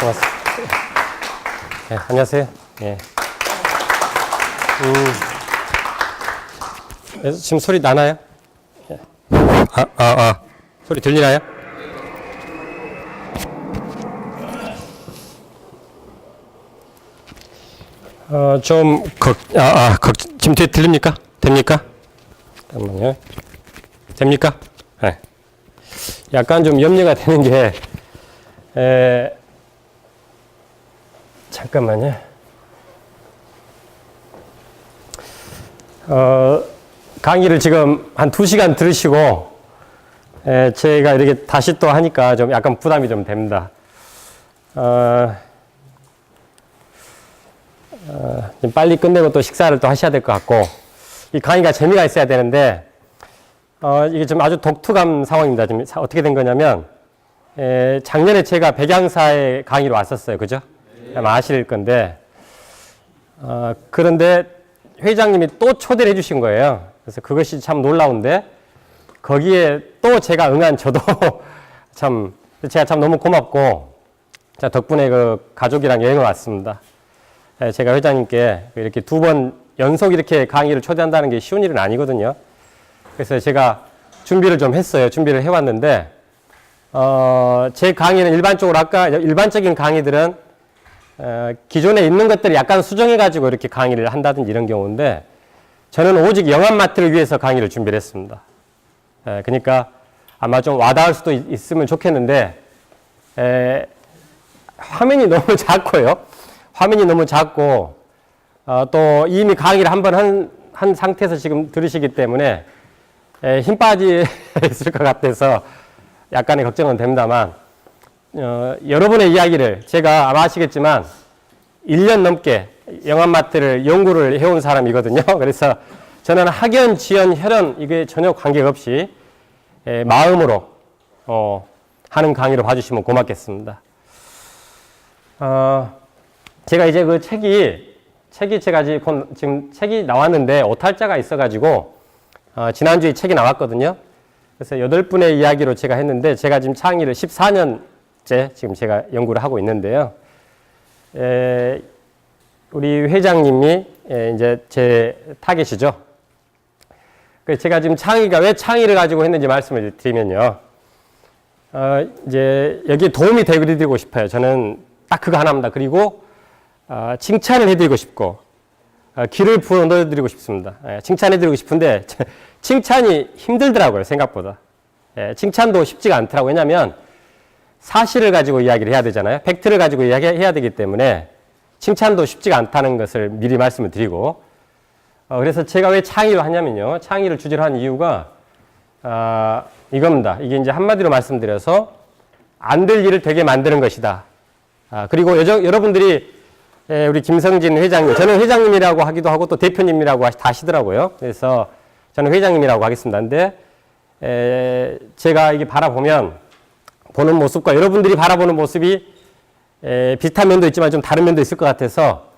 고맙습니다. 네, 안녕하세요. 예. 지금 소리 나나요? 예. 소리 들리나요? 지금 들립니까? 됩니까? 잠깐만요. 됩니까? 네. 약간 좀 염려가 되는 게, 잠깐만요. 강의를 지금 한 2시간 들으시고, 제가 이렇게 다시 또 하니까 좀 약간 부담이 좀 됩니다. 빨리 끝내고 또 식사를 또 하셔야 될 것 같고, 이 강의가 재미가 있어야 되는데, 이게 좀 아주 독특한 상황입니다. 지금 어떻게 된 거냐면, 작년에 제가 백양사에 강의로 왔었어요. 그죠? 아마 아실 건데, 그런데 회장님이 또 초대를 해주신 거예요. 그래서 그것이 참 놀라운데, 거기에 또 제가 응한 저도 제가 참 너무 고맙고, 덕분에 그 가족이랑 여행을 왔습니다. 제가 회장님께 이렇게 2번 연속 이렇게 강의를 초대한다는 게 쉬운 일은 아니거든요. 그래서 제가 준비를 좀 했어요. 준비를 해왔는데, 제 강의는 일반적인 강의들은, 기존에 있는 것들을 약간 수정해가지고 이렇게 강의를 한다든지 이런 경우인데, 저는 오직 영암마트를 위해서 강의를 준비를 했습니다. 그러니까 아마 좀 와닿을 수도 있으면 좋겠는데, 화면이 너무 작고요. 화면이 너무 작고, 또 이미 강의를 한번 한 상태에서 지금 들으시기 때문에, 힘 빠지 있을 것 같아서 약간의 걱정은 됩니다만, 여러분의 이야기를 제가 아마 아시겠지만 1년 넘게 영암마트를 연구를 해온 사람이거든요. 그래서 저는 학연, 지연, 혈연 이게 전혀 관계없이 마음으로 하는 강의로 봐주시면 고맙겠습니다. 제가 이제 그 책이 제가 지금 책이 나왔는데 오탈자가 있어가지고 지난주에 책이 나왔거든요. 그래서 8분의 이야기로 제가 했는데 제가 지금 창의를 14년째 지금 제가 연구를 하고 있는데요. 우리 회장님이 이제 제 타겟이죠. 그래서 제가 지금 왜 창의를 가지고 했는지 말씀을 드리면요. 이제 여기에 도움이 되드리고 싶어요. 저는 딱 그거 하나입니다. 그리고 칭찬을 해드리고 싶고 기를 부어 넣어드리고 싶습니다. 칭찬해드리고 싶은데 칭찬이 힘들더라고요. 생각보다. 칭찬도 쉽지가 않더라고요. 왜냐하면 사실을 가지고 이야기를 해야 되잖아요. 팩트를 가지고 이야기해야 되기 때문에 칭찬도 쉽지가 않다는 것을 미리 말씀을 드리고, 그래서 제가 왜 창의를 하냐면요. 창의를 주제로 한 이유가 이겁니다. 이게 이제 한마디로 말씀드려서 안 될 일을 되게 만드는 것이다. 그리고 여러분들이 우리 김성진 회장님, 저는 회장님이라고 하기도 하고 또 대표님이라고 하시더라고요. 그래서 저는 회장님이라고 하겠습니다. 근데 제가 이게 보는 모습과 여러분들이 바라보는 모습이 비슷한 면도 있지만 좀 다른 면도 있을 것 같아서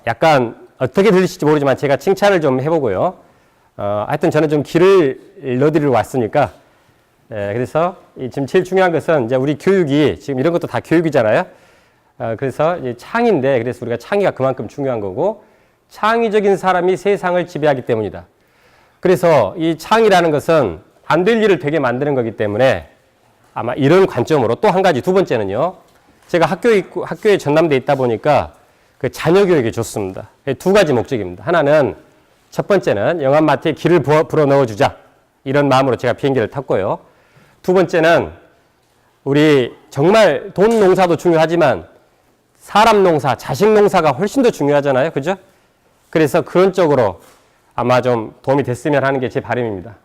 약간 어떻게 들리실지 모르지만 제가 칭찬을 좀 해보고요. 하여튼 저는 좀 길을 넣어드리러 왔으니까 그래서 지금 제일 중요한 것은 이제 우리 교육이 지금 이런 것도 다 교육이잖아요. 그래서 이제 창의인데 그래서 우리가 창의가 그만큼 중요한 거고 창의적인 사람이 세상을 지배하기 때문이다. 그래서 이 창의라는 것은 안 될 일을 되게 만드는 거기 때문에 아마 이런 관점으로 또 한 가지 두 번째는요. 제가 학교에 전남대에 있다 보니까 그 자녀 교육이 좋습니다. 2가지 목적입니다. 하나는 첫 번째는 영암마트에 기를 불어 넣어주자. 이런 마음으로 제가 비행기를 탔고요. 2번째는 우리 정말 돈 농사도 중요하지만 사람 농사, 자식 농사가 훨씬 더 중요하잖아요. 그죠? 그래서 그런 쪽으로 아마 좀 도움이 됐으면 하는 게 제 바람입니다.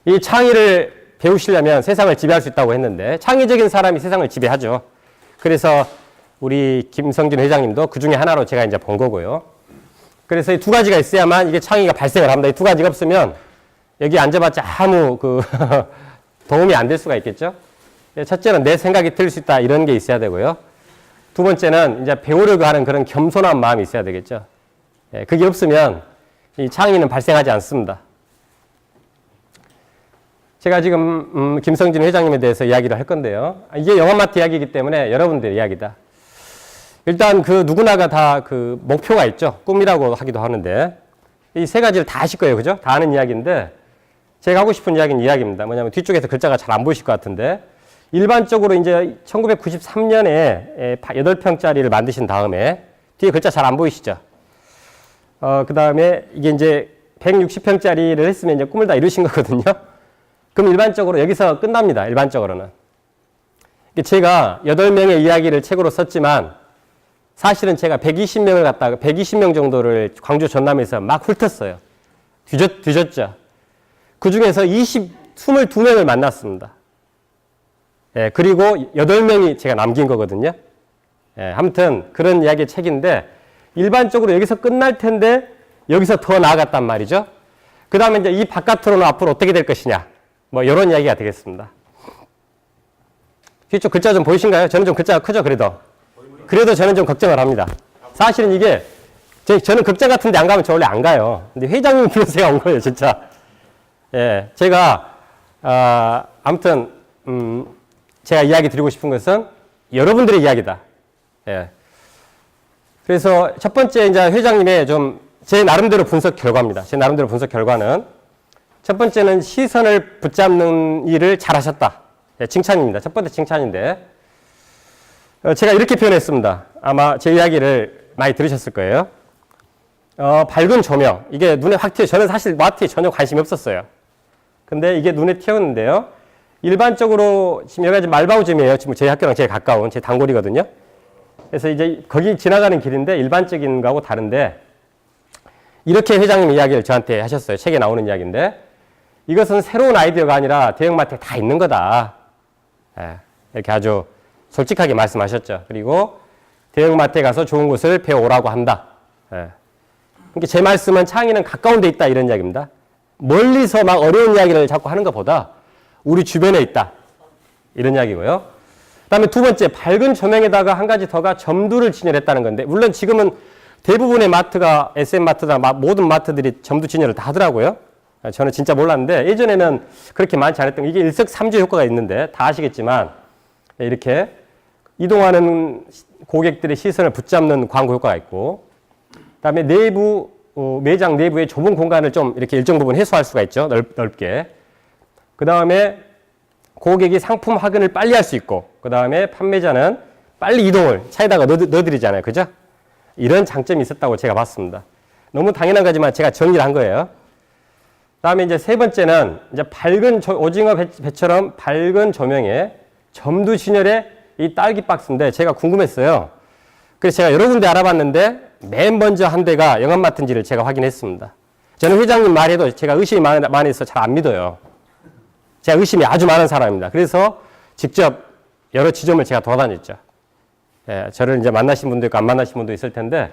이 창의를 배우시려면 세상을 지배할 수 있다고 했는데 창의적인 사람이 세상을 지배하죠. 그래서 우리 김성진 회장님도 그 중에 하나로 제가 이제 본 거고요. 그래서 이 2가지가 있어야만 이게 창의가 발생을 합니다. 이 2가지가 없으면 여기 앉아봤자 아무 도움이 안 될 수가 있겠죠. 첫째는 내 생각이 틀릴 수 있다 이런 게 있어야 되고요. 2번째는 이제 배우려고 하는 그런 겸손한 마음이 있어야 되겠죠. 그게 없으면 이 창의는 발생하지 않습니다. 제가 지금 김성진 회장님에 대해서 이야기를 할 건데요. 이게 영업마트 이야기이기 때문에 여러분들 이야기다. 일단 그 누구나가 다 그 목표가 있죠. 꿈이라고 하기도 하는데 이 세 가지를 다 아실 거예요. 그죠? 다 아는 이야기인데 제가 하고 싶은 이야기는 이야기입니다. 뭐냐면 뒤쪽에서 글자가 잘 안 보이실 것 같은데 일반적으로 이제 1993년에 8평짜리를 만드신 다음에 뒤에 글자 잘 안 보이시죠? 그 다음에 이게 이제 160평짜리를 했으면 이제 꿈을 다 이루신 거거든요. 그럼 일반적으로 여기서 끝납니다. 일반적으로는. 제가 8명의 이야기를 책으로 썼지만 사실은 제가 120명을 갖다가 120명 정도를 광주 전남에서 막 훑었어요. 뒤졌죠. 그 중에서 22명을 만났습니다. 예, 그리고 8명이 제가 남긴 거거든요. 예, 아무튼 그런 이야기의 책인데 일반적으로 여기서 끝날 텐데 여기서 더 나아갔단 말이죠. 그 다음에 이제 이 바깥으로는 앞으로 어떻게 될 것이냐. 뭐 이런 이야기가 되겠습니다. 뒤쪽 글자 좀 보이신가요? 저는 좀 글자가 크죠, 그래도 저는 좀 걱정을 합니다. 사실은 이게 저는 극장 같은 데 안 가면 저 원래 안 가요. 근데 회장님 불러서 제가 온 거예요, 진짜. 예, 제가 아무튼 제가 이야기 드리고 싶은 것은 여러분들의 이야기다. 예. 그래서 첫 번째 이제 회장님의 좀 제 나름대로 분석 결과입니다. 제 나름대로 분석 결과는 첫 번째는 시선을 붙잡는 일을 잘하셨다. 예, 칭찬입니다. 첫 번째 칭찬인데 제가 이렇게 표현했습니다. 아마 제 이야기를 많이 들으셨을 거예요. 밝은 조명. 이게 눈에 확 튀어요. 저는 사실 마트에 전혀 관심이 없었어요. 근데 이게 눈에 튀었는데요. 일반적으로 지금 여기가 말바우점이에요. 지금 저희 학교랑 제일 가까운 제 단골이거든요. 그래서 이제 거기 지나가는 길인데 일반적인 거하고 다른데 이렇게 회장님 이야기를 저한테 하셨어요. 책에 나오는 이야기인데 이것은 새로운 아이디어가 아니라 대형마트에 다 있는 거다. 예, 이렇게 아주 솔직하게 말씀하셨죠. 그리고 대형마트에 가서 좋은 것을 배워오라고 한다. 예. 그러니까 제 말씀은 창의는 가까운 데 있다 이런 이야기입니다. 멀리서 막 어려운 이야기를 자꾸 하는 것보다 우리 주변에 있다. 이런 이야기고요. 그 다음에 두 번째, 밝은 조명에다가 한 가지 더가 점두를 진열했다는 건데 물론 지금은 대부분의 마트가 SM마트나 모든 마트들이 점두 진열을 다 하더라고요. 저는 진짜 몰랐는데 예전에는 그렇게 많지 않았던 이게 일석삼조 효과가 있는데 다 아시겠지만 이렇게 이동하는 고객들의 시선을 붙잡는 광고 효과가 있고 그다음에 내부 매장 내부의 좁은 공간을 좀 이렇게 일정 부분 해소할 수가 있죠. 넓게. 그다음에 고객이 상품 확인을 빨리 할 수 있고 그다음에 판매자는 빨리 이동을 차에다가 넣어드리잖아요. 그죠? 이런 장점이 있었다고 제가 봤습니다. 너무 당연한 거지만 제가 정리를 한 거예요. 그다음에 이제 세 번째는 이제 밝은 오징어 배처럼 밝은 조명에 점두 진열의 이 딸기 박스인데 제가 궁금했어요. 그래서 제가 여러 군데 알아봤는데 맨 먼저 한 대가 영업마트인지를 제가 확인했습니다. 저는 회장님 말해도 제가 의심이 많이 있어 잘 안 믿어요. 제가 의심이 아주 많은 사람입니다. 그래서 직접 여러 지점을 제가 돌아다녔죠. 예, 저를 이제 만나신 분도 있고 안 만나신 분도 있을 텐데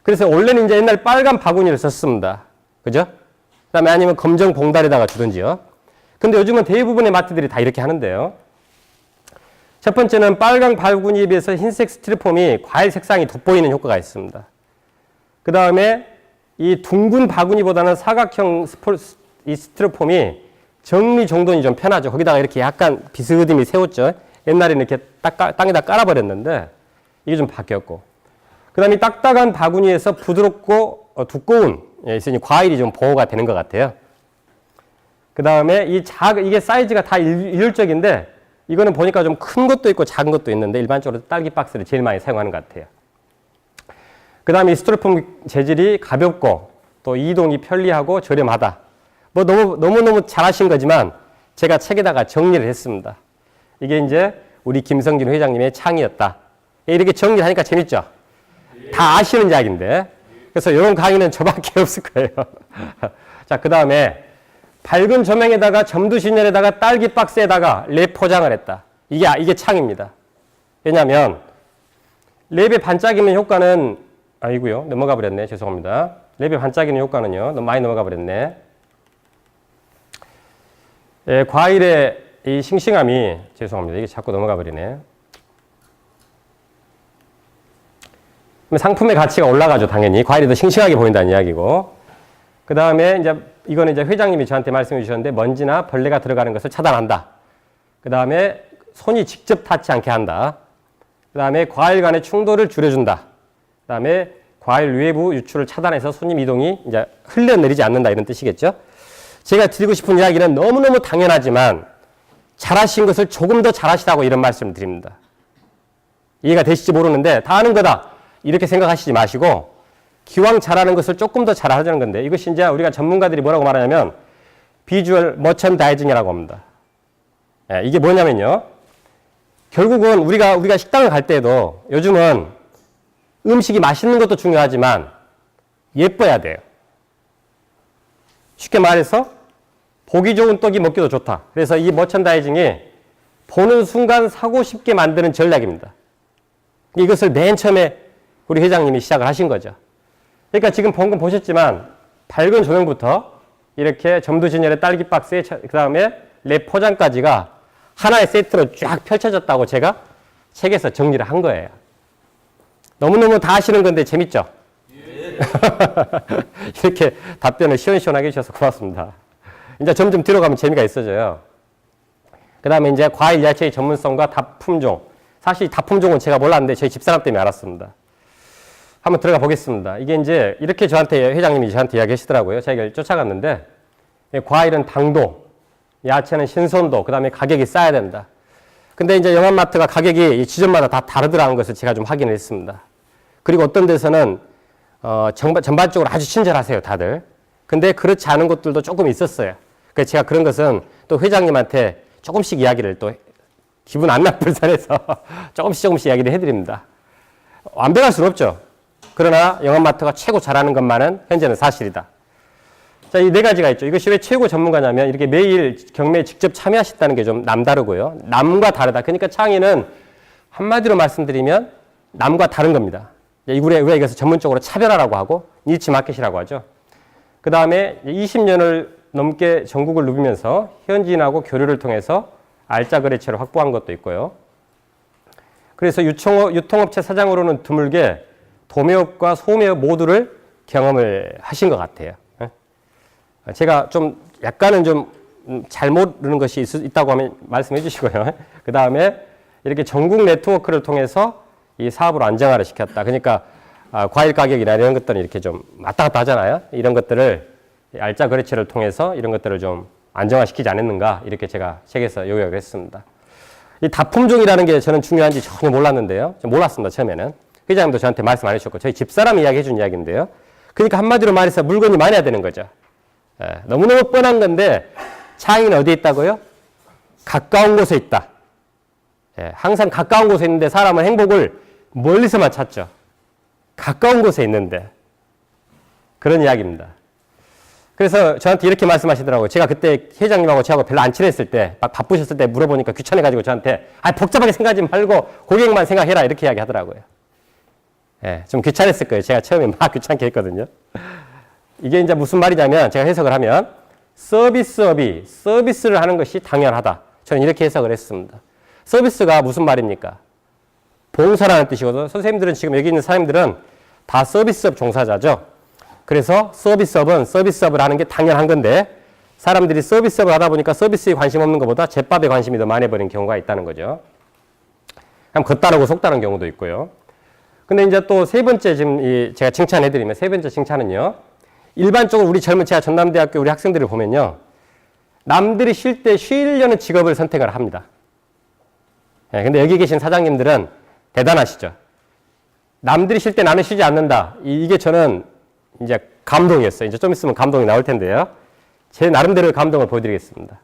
그래서 원래는 이제 옛날 빨간 바구니를 썼습니다. 그죠? 그 다음에 아니면 검정 봉다리에다가 주든지요. 근데 요즘은 대부분의 마트들이 다 이렇게 하는데요. 첫 번째는 빨간 바구니에 비해서 흰색 스티로폼이 과일 색상이 돋보이는 효과가 있습니다. 그 다음에 이 둥근 바구니보다는 사각형 이 스티로폼이 정리 정돈이 좀 편하죠. 거기다가 이렇게 약간 비스듬히 세웠죠. 옛날에는 이렇게 땅에다 깔아버렸는데 이게 좀 바뀌었고. 그 다음에 딱딱한 바구니에서 부드럽고 두꺼운 있으니 과일이 좀 보호가 되는 것 같아요. 그 다음에 이게 사이즈가 다 일률적인데 이거는 보니까 좀 큰 것도 있고 작은 것도 있는데 일반적으로 딸기 박스를 제일 많이 사용하는 것 같아요. 그 다음에 이 스티로폼 재질이 가볍고 또 이동이 편리하고 저렴하다. 뭐 너무너무 잘하신 거지만 제가 책에다가 정리를 했습니다. 이게 이제 우리 김성진 회장님의 창의였다. 이렇게 정리를 하니까 재밌죠? 다 아시는 이야기인데. 그래서 이런 강의는 저밖에 없을 거예요. 자, 그 다음에 밝은 조명에다가 점두 진열에다가 딸기 박스에다가 랩 포장을 했다. 이게 창입니다. 왜냐하면 랩의 반짝이는 효과는 아니고요. 넘어가 버렸네. 죄송합니다. 랩의 반짝이는 효과는요. 너무 많이 넘어가 버렸네. 예, 과일의 이 싱싱함이 죄송합니다. 이게 자꾸 넘어가 버리네. 상품의 가치가 올라가죠. 당연히 과일이 더 싱싱하게 보인다는 이야기고. 그 다음에 이제 이거는 이제 회장님이 저한테 말씀해 주셨는데 먼지나 벌레가 들어가는 것을 차단한다. 그 다음에 손이 직접 닿지 않게 한다. 그 다음에 과일 간의 충돌을 줄여준다. 그 다음에 과일 외부 유출을 차단해서 손님 이동이 이제 흘러내리지 않는다. 이런 뜻이겠죠. 제가 드리고 싶은 이야기는 너무너무 당연하지만 잘하신 것을 조금 더 잘하시라고 이런 말씀을 드립니다. 이해가 되실지 모르는데 다 아는 거다. 이렇게 생각하시지 마시고 기왕 잘하는 것을 조금 더 잘하자는 건데 이것이 이제 우리가 전문가들이 뭐라고 말하냐면 비주얼 머천다이징이라고 합니다. 예, 이게 뭐냐면요. 결국은 우리가 식당을 갈 때도 요즘은 음식이 맛있는 것도 중요하지만 예뻐야 돼요. 쉽게 말해서 보기 좋은 떡이 먹기도 좋다. 그래서 이 머천다이징이 보는 순간 사고 싶게 만드는 전략입니다. 이것을 맨 처음에 우리 회장님이 시작을 하신 거죠. 그러니까 지금 방금 보셨지만 밝은 조명부터 이렇게 점두진열의 딸기 박스에 그 다음에 랩 포장까지가 하나의 세트로 쫙 펼쳐졌다고 제가 책에서 정리를 한 거예요. 너무너무 다 아시는 건데 재밌죠? 예. 이렇게 답변을 시원시원하게 해주셔서 고맙습니다. 이제 점점 들어가면 재미가 있어져요. 그 다음에 이제 과일 야채의 전문성과 다품종. 사실 다품종은 제가 몰랐는데 저희 집사람 때문에 알았습니다. 한번 들어가 보겠습니다. 이게 이제 이렇게 회장님이 저한테 이야기 하시더라고요. 제가 쫓아갔는데 과일은 당도, 야채는 신선도, 그 다음에 가격이 싸야 된다. 근데 이제 영암마트가 가격이 지점마다 다 다르더라는 것을 제가 좀 확인을 했습니다. 그리고 어떤 데서는 전반적으로 아주 친절하세요, 다들. 근데 그렇지 않은 것들도 조금 있었어요. 그래서 제가 그런 것은 또 회장님한테 조금씩 이야기를 또 기분 안 나쁠 선에서 조금씩 이야기를 해드립니다. 완벽할 수는 없죠. 그러나 영암마트가 최고 잘하는 것만은 현재는 사실이다. 자, 이 네 가지가 있죠. 이것이 왜 최고 전문가냐면 이렇게 매일 경매에 직접 참여하셨다는 게 좀 남다르고요. 남과 다르다. 그러니까 창의는 한마디로 말씀드리면 남과 다른 겁니다. 우리가 이것을 전문적으로 차별화라고 하고 니치 마켓이라고 하죠. 그 다음에 20년을 넘게 전국을 누비면서 현지인하고 교류를 통해서 알짜 거래처를 확보한 것도 있고요. 그래서 유통업체 사장으로는 드물게 도매업과 소매업 모두를 경험을 하신 것 같아요. 제가 좀 약간은 좀 잘 모르는 것이 있다고 하면 말씀해 주시고요. 그 다음에 이렇게 전국 네트워크를 통해서 이 사업을 안정화를 시켰다. 그러니까 과일 가격이나 이런 것들은 이렇게 좀 왔다 갔다 하잖아요. 이런 것들을 알짜 거래처를 통해서 이런 것들을 좀 안정화시키지 않았는가 이렇게 제가 책에서 요약을 했습니다. 이 다품종이라는 게 저는 중요한지 전혀 몰랐는데요. 몰랐습니다, 처음에는. 회장님도 저한테 말씀 안 해주셨고 저희 집사람이 이야기해 준 이야기인데요. 그러니까 한마디로 말해서 물건이 많아야 되는 거죠. 너무너무 뻔한 건데 창의는 어디에 있다고요? 가까운 곳에 있다. 항상 가까운 곳에 있는데 사람은 행복을 멀리서만 찾죠. 가까운 곳에 있는데 그런 이야기입니다. 그래서 저한테 이렇게 말씀하시더라고요. 제가 그때 회장님하고 저하고 별로 안 친했을 때 막 바쁘셨을 때 물어보니까 귀찮아가지고 저한테 복잡하게 생각하지 말고 고객만 생각해라 이렇게 이야기하더라고요. 좀 귀찮았을 거예요. 제가 처음에 막 귀찮게 했거든요. 이게 이제 무슨 말이냐면 제가 해석을 하면 서비스업이 서비스를 하는 것이 당연하다. 저는 이렇게 해석을 했습니다. 서비스가 무슨 말입니까? 봉사라는 뜻이거든요. 선생님들은 지금 여기 있는 사람들은 다 서비스업 종사자죠. 그래서 서비스업은 서비스업을 하는 게 당연한 건데 사람들이 서비스업을 하다 보니까 서비스에 관심 없는 것보다 제밥에 관심이 더 많아버린 경우가 있다는 거죠. 그럼 겉다르고 속다른 경우도 있고요. 근데 이제 또 세 번째 지금 제가 칭찬해드리면 세 번째 칭찬은요. 일반적으로 우리 제가 전남대학교 우리 학생들을 보면요. 남들이 쉴 때 쉬려는 직업을 선택을 합니다. 근데 여기 계신 사장님들은 대단하시죠. 남들이 쉴 때 나는 쉬지 않는다. 이게 저는 이제 감동이었어요. 이제 좀 있으면 감동이 나올 텐데요. 제 나름대로의 감동을 보여드리겠습니다.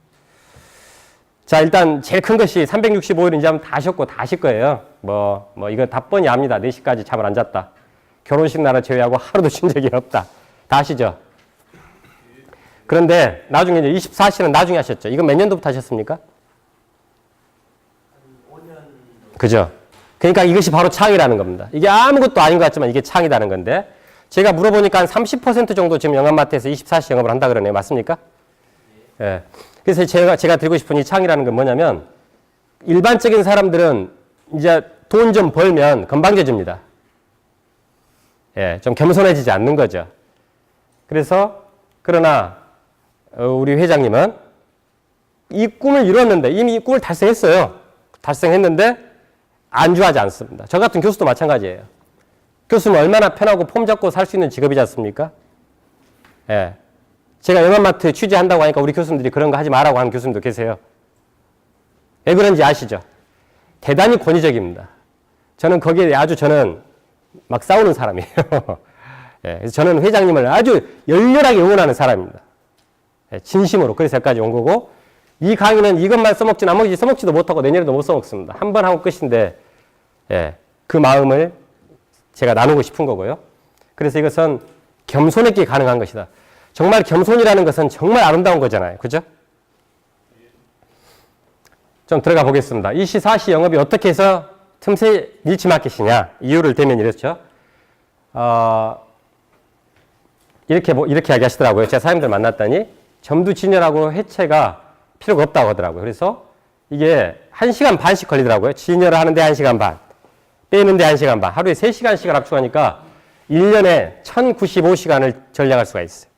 자, 일단 제일 큰 것이 365일 이제 하면 다 하셨고 다 하실 거예요. 이거 다 뻔히 압니다. 4시까지 잠을 안 잤다. 결혼식 날을 제외하고 하루도 쉰 적이 없다. 다 아시죠? 그런데 나중에 이제 24시는 나중에 하셨죠. 이건 몇 년도부터 하셨습니까? 5년. 그죠? 그러니까 이것이 바로 창의라는 겁니다. 이게 아무것도 아닌 것 같지만 이게 창의라는 건데 제가 물어보니까 한 30% 정도 지금 영암마트에서 24시 영업을 한다 그러네요. 맞습니까? 예. 그래서 제가 드리고 싶은 이 창의라는 건 뭐냐면 일반적인 사람들은 이제 돈 좀 벌면 건방져집니다. 좀 겸손해지지 않는 거죠. 그래서 그러나 우리 회장님은 이 꿈을 이뤘는데 이미 이 꿈을 달성했어요. 달성했는데 안주하지 않습니다. 저 같은 교수도 마찬가지예요. 교수는 얼마나 편하고 폼 잡고 살 수 있는 직업이지 않습니까? 예. 제가 영암마트 취재한다고 하니까 우리 교수님들이 그런 거 하지 말라고 하는 교수님도 계세요. 왜 그런지 아시죠? 대단히 권위적입니다. 저는 거기에 저는 막 싸우는 사람이에요. 예, 그래서 저는 회장님을 아주 열렬하게 응원하는 사람입니다. 예, 진심으로. 그래서 여기까지 온 거고, 이 강의는 이것만 써먹지 나머지 써먹지도 못하고 내년에도 못 써먹습니다. 한 번 하고 끝인데, 예, 그 마음을 제가 나누고 싶은 거고요. 그래서 이것은 겸손했기에 가능한 것이다. 정말 겸손이라는 것은 정말 아름다운 거잖아요. 그죠? 좀 들어가 보겠습니다. 이 시, 4시 영업이 어떻게 해서 틈새 니치마켓이냐. 이유를 대면 이랬죠. 이렇게 이야기하시더라고요. 제가 사장님들 만났더니 점두 진열하고 해체가 필요가 없다고 하더라고요. 그래서 이게 1시간 반씩 걸리더라고요. 진열을 하는데 1시간 반, 빼는데 1시간 반. 하루에 3시간씩을 합축하니까 1년에 1095시간을 전략할 수가 있어요.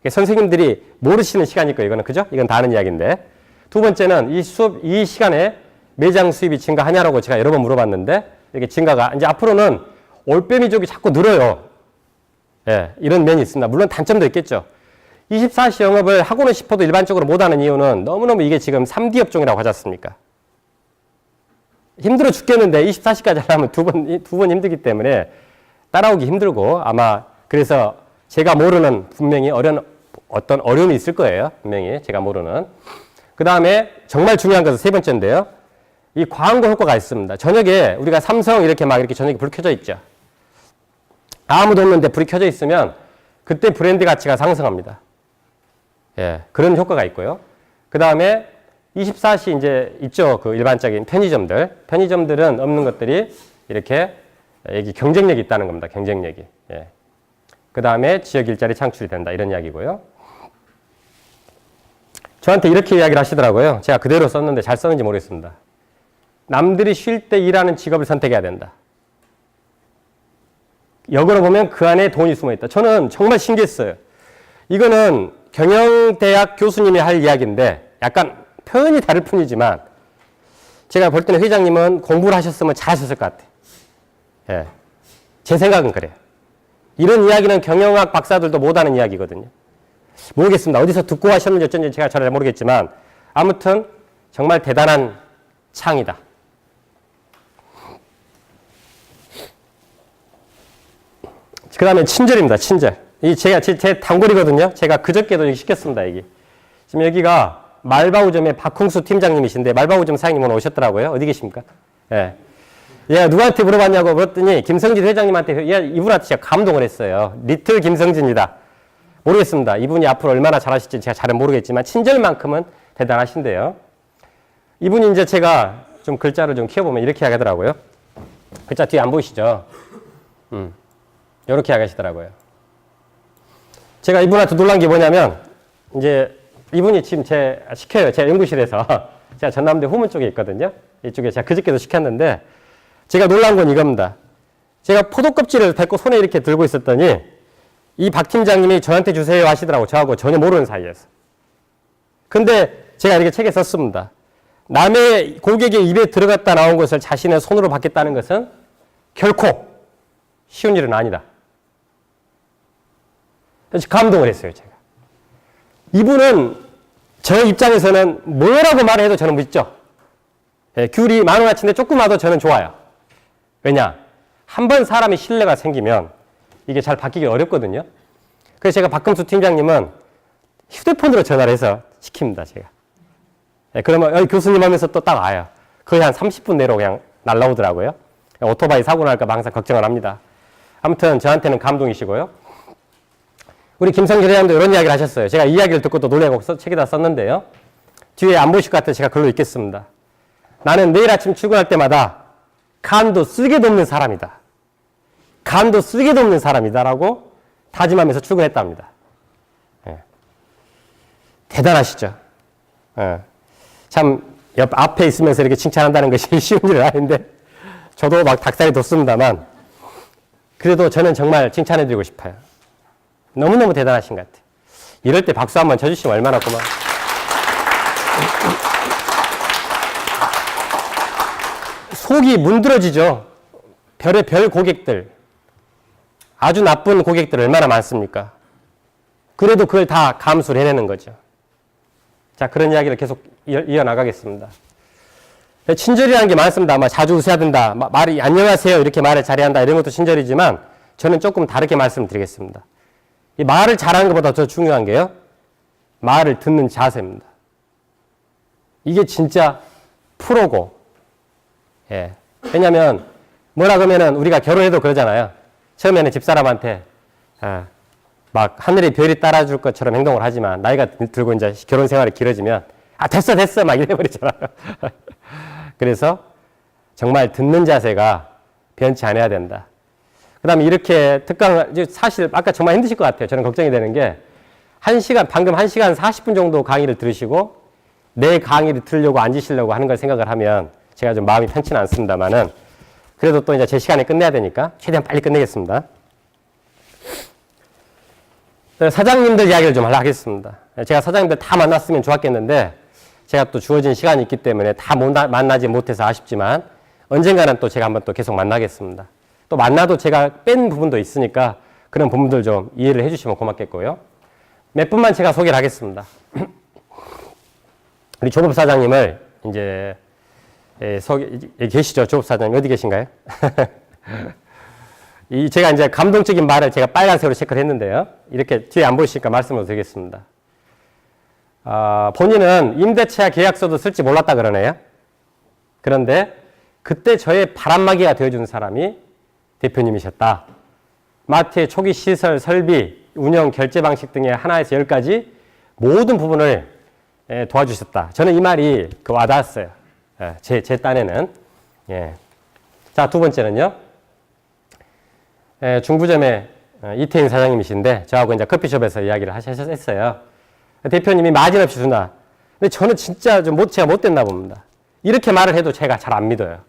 선생님들이 모르시는 시간일 거예요. 이거는. 그죠? 이건 다른 이야기인데. 두 번째는 이 시간에 매장 수입이 증가하냐라고 제가 여러 번 물어봤는데, 이렇게 증가가, 이제 앞으로는 올빼미족이 자꾸 늘어요. 예, 이런 면이 있습니다. 물론 단점도 있겠죠. 24시 영업을 하고는 싶어도 일반적으로 못하는 이유는 너무너무 이게 지금 3D 업종이라고 하지 않습니까? 힘들어 죽겠는데 24시까지 하려면 두 번 힘들기 때문에 따라오기 힘들고, 아마 그래서 제가 모르는 분명히 어떤 어려움이 있을 거예요. 분명히 제가 모르는. 그 다음에 정말 중요한 것은 세 번째인데요. 이 광고 효과가 있습니다. 저녁에 우리가 삼성 이렇게 저녁에 불 켜져 있죠. 아무도 없는데 불이 켜져 있으면 그때 브랜드 가치가 상승합니다. 예, 그런 효과가 있고요. 그 다음에 24시 이제 있죠. 그 일반적인 편의점들. 편의점들은 없는 것들이 이렇게 여기 경쟁력이 있다는 겁니다. 경쟁력이. 예. 그 다음에 지역 일자리 창출이 된다. 이런 이야기고요. 저한테 이렇게 이야기를 하시더라고요. 제가 그대로 썼는데 잘 썼는지 모르겠습니다. 남들이 쉴 때 일하는 직업을 선택해야 된다. 역으로 보면 그 안에 돈이 숨어 있다. 저는 정말 신기했어요. 이거는 경영대학 교수님이 할 이야기인데 약간 표현이 다를 뿐이지만 제가 볼 때는 회장님은 공부를 하셨으면 잘하셨을 것 같아요. 예. 제 생각은 그래요. 이런 이야기는 경영학 박사들도 못하는 이야기거든요. 모르겠습니다. 어디서 듣고 하셨는지 어쩐지 제가 잘 모르겠지만 아무튼 정말 대단한 창이다. 그 다음에 친절입니다. 친절. 제 단골이거든요. 제가 그저께도 시켰습니다. 여기. 지금 여기가 말바우점의 박홍수 팀장님이신데 말바우점 사장님 오늘 오셨더라고요. 어디 계십니까? 예. 얘가 누구한테 물어봤냐고 물었더니 김성진 회장님한테, 이분한테 제가 감동을 했어요. 리틀 김성진이다. 모르겠습니다. 이분이 앞으로 얼마나 잘하실지 제가 잘은 모르겠지만 친절만큼은 대단하신데요. 이분이 이제 제가 좀 글자를 좀 키워보면 이렇게 하더라고요. 글자 뒤에 안 보이시죠? 이렇게 하시더라고요. 제가 이분한테 놀란 게 뭐냐면, 이제 이분이 지금 시켜요. 제 연구실에서. 제가 전남대 후문 쪽에 있거든요. 이쪽에 제가 그저께도 시켰는데, 제가 놀란 건 이겁니다. 제가 포도 껍질을 뱉고 손에 이렇게 들고 있었더니, 이 박 팀장님이 저한테 주세요 하시더라고. 저하고 전혀 모르는 사이에서. 근데 제가 이렇게 책에 썼습니다. 남의 고객의 입에 들어갔다 나온 것을 자신의 손으로 받겠다는 것은 결코 쉬운 일은 아니다. 그래서 감동을 했어요, 제가. 이분은 저 입장에서는 뭐라고 말해도 저는 믿죠. 예, 귤이 10,000원어치인데 조금 와도 저는 좋아요. 왜냐? 한 번 사람이 신뢰가 생기면 이게 잘 바뀌기 어렵거든요. 그래서 제가 박금수 팀장님은 휴대폰으로 전화를 해서 시킵니다, 제가. 예, 그러면 여기 교수님 하면서 또 딱 와요. 거의 한 30분 내로 그냥 날라오더라고요. 오토바이 사고 날까 봐 항상 걱정을 합니다. 아무튼 저한테는 감동이시고요. 우리 김성진 회장도 이런 이야기를 하셨어요. 제가 이 이야기를 듣고 또 놀래고 책에다 썼는데요. 뒤에 안 보실 것 같아서 제가 글로 읽겠습니다. 나는 매일 아침 출근할 때마다 간도 쓸개도 없는 사람이다. 간도 쓸개도 없는 사람이다라고 다짐하면서 출근했답니다. 예. 대단하시죠? 예. 참 앞에 있으면서 이렇게 칭찬한다는 것이 쉬운 일은 아닌데 저도 막 닭살이 돋습니다만 그래도 저는 정말 칭찬해드리고 싶어요. 너무너무 대단하신 것 같아요. 이럴 때 박수 한번 쳐주시면 얼마나 고마워. 속이 문드러지죠. 별의 별 고객들, 아주 나쁜 고객들 얼마나 많습니까? 그래도 그걸 다 감수를 해내는 거죠. 자, 그런 이야기를 계속 이어나가겠습니다. 친절이라는 게 많습니다. 자주 웃어야 된다. 말이 안녕하세요 이렇게 말을 잘해야 한다. 이런 것도 친절이지만 저는 조금 다르게 말씀드리겠습니다. 이 말을 잘하는 것보다 더 중요한 게요. 말을 듣는 자세입니다. 이게 진짜 프로고. 예. 왜냐면 뭐라 그러면은 우리가 결혼해도 그러잖아요. 처음에는 집사람한테 막 하늘의 별이 따라줄 것처럼 행동을 하지만 나이가 들고 이제 결혼 생활이 길어지면 됐어 막 이래버리잖아요. 그래서 정말 듣는 자세가 변치 않아야 된다. 그 다음에 이렇게 특강, 사실 아까 정말 힘드실 것 같아요. 저는 걱정이 되는 게 방금 1시간 40분 정도 강의를 들으시고 내 강의를 들으려고 앉으시려고 하는 걸 생각을 하면 제가 좀 마음이 편치는 않습니다만은 그래도 또 이제 제 시간에 끝내야 되니까 최대한 빨리 끝내겠습니다. 사장님들 이야기를 좀 하겠습니다. 제가 사장님들 다 만났으면 좋았겠는데 제가 또 주어진 시간이 있기 때문에 다 만나지 못해서 아쉽지만 언젠가는 또 제가 한번 또 계속 만나겠습니다. 또 만나도 제가 뺀 부분도 있으니까 그런 부분들 좀 이해를 해주시면 고맙겠고요. 몇 분만 제가 소개를 하겠습니다. 우리 조법 사장님을 이제 계시죠? 조법 사장님 어디 계신가요? 제가 이제 감동적인 말을 제가 빨간색으로 체크를 했는데요. 이렇게 뒤에 안 보이시니까 말씀을 드리겠습니다. 본인은 임대차 계약서도 쓸지 몰랐다 그러네요. 그런데 그때 저의 바람막이가 되어주는 사람이 대표님이셨다. 마트의 초기 시설, 설비, 운영, 결제 방식 등의 하나에서 10가지 모든 부분을 도와주셨다. 저는 이 말이 와닿았어요. 제 딴에는. 예. 자, 두 번째는요. 중부점의 이태인 사장님이신데 저하고 이제 커피숍에서 이야기를 했어요. 대표님이 마진 없이 준다. 근데 저는 진짜 제가 못됐나 봅니다. 이렇게 말을 해도 제가 잘 안 믿어요.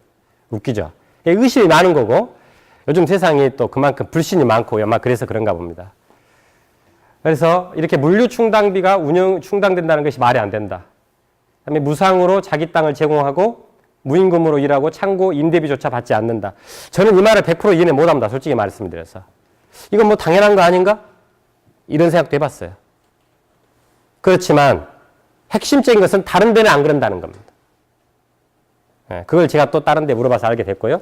웃기죠? 의심이 많은 거고 요즘 세상이 또 그만큼 불신이 많고 아마 그래서 그런가 봅니다. 그래서 이렇게 물류 충당비가 운영 충당된다는 것이 말이 안 된다. 그다음에 무상으로 자기 땅을 제공하고 무임금으로 일하고 창고 임대비조차 받지 않는다. 저는 이 말을 100% 이해 못합니다. 솔직히 말씀드려서. 이건 뭐 당연한 거 아닌가? 이런 생각도 해봤어요. 그렇지만 핵심적인 것은 다른 데는 안 그런다는 겁니다. 예, 그걸 제가 또 다른 데 물어봐서 알게 됐고요.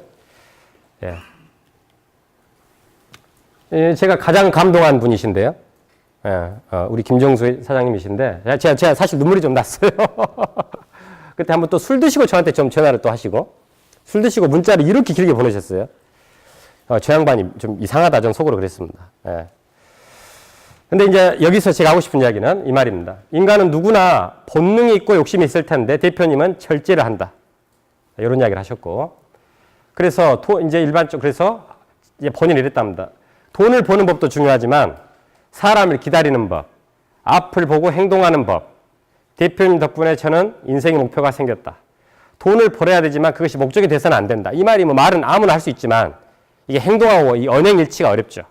제가 가장 감동한 분이신데요. 우리 김정수 사장님이신데 제가 사실 눈물이 좀 났어요. 그때 한번 또 술 드시고 저한테 좀 전화를 또 하시고 술 드시고 문자를 이렇게 길게 보내셨어요. 저 양반이 좀 이상하다 좀 속으로 그랬습니다. 근데 이제 여기서 제가 하고 싶은 이야기는 이 말입니다. 인간은 누구나 본능이 있고 욕심이 있을 텐데 대표님은 절제를 한다. 이런 이야기를 하셨고 그래서 그래서 이제 본인이 이랬답니다. 돈을 버는 법도 중요하지만 사람을 기다리는 법, 앞을 보고 행동하는 법. 대표님 덕분에 저는 인생의 목표가 생겼다. 돈을 벌어야 되지만 그것이 목적이 돼서는 안 된다. 이 말이 말은 아무나 할 수 있지만 이게 행동하고 이 언행일치가 어렵죠.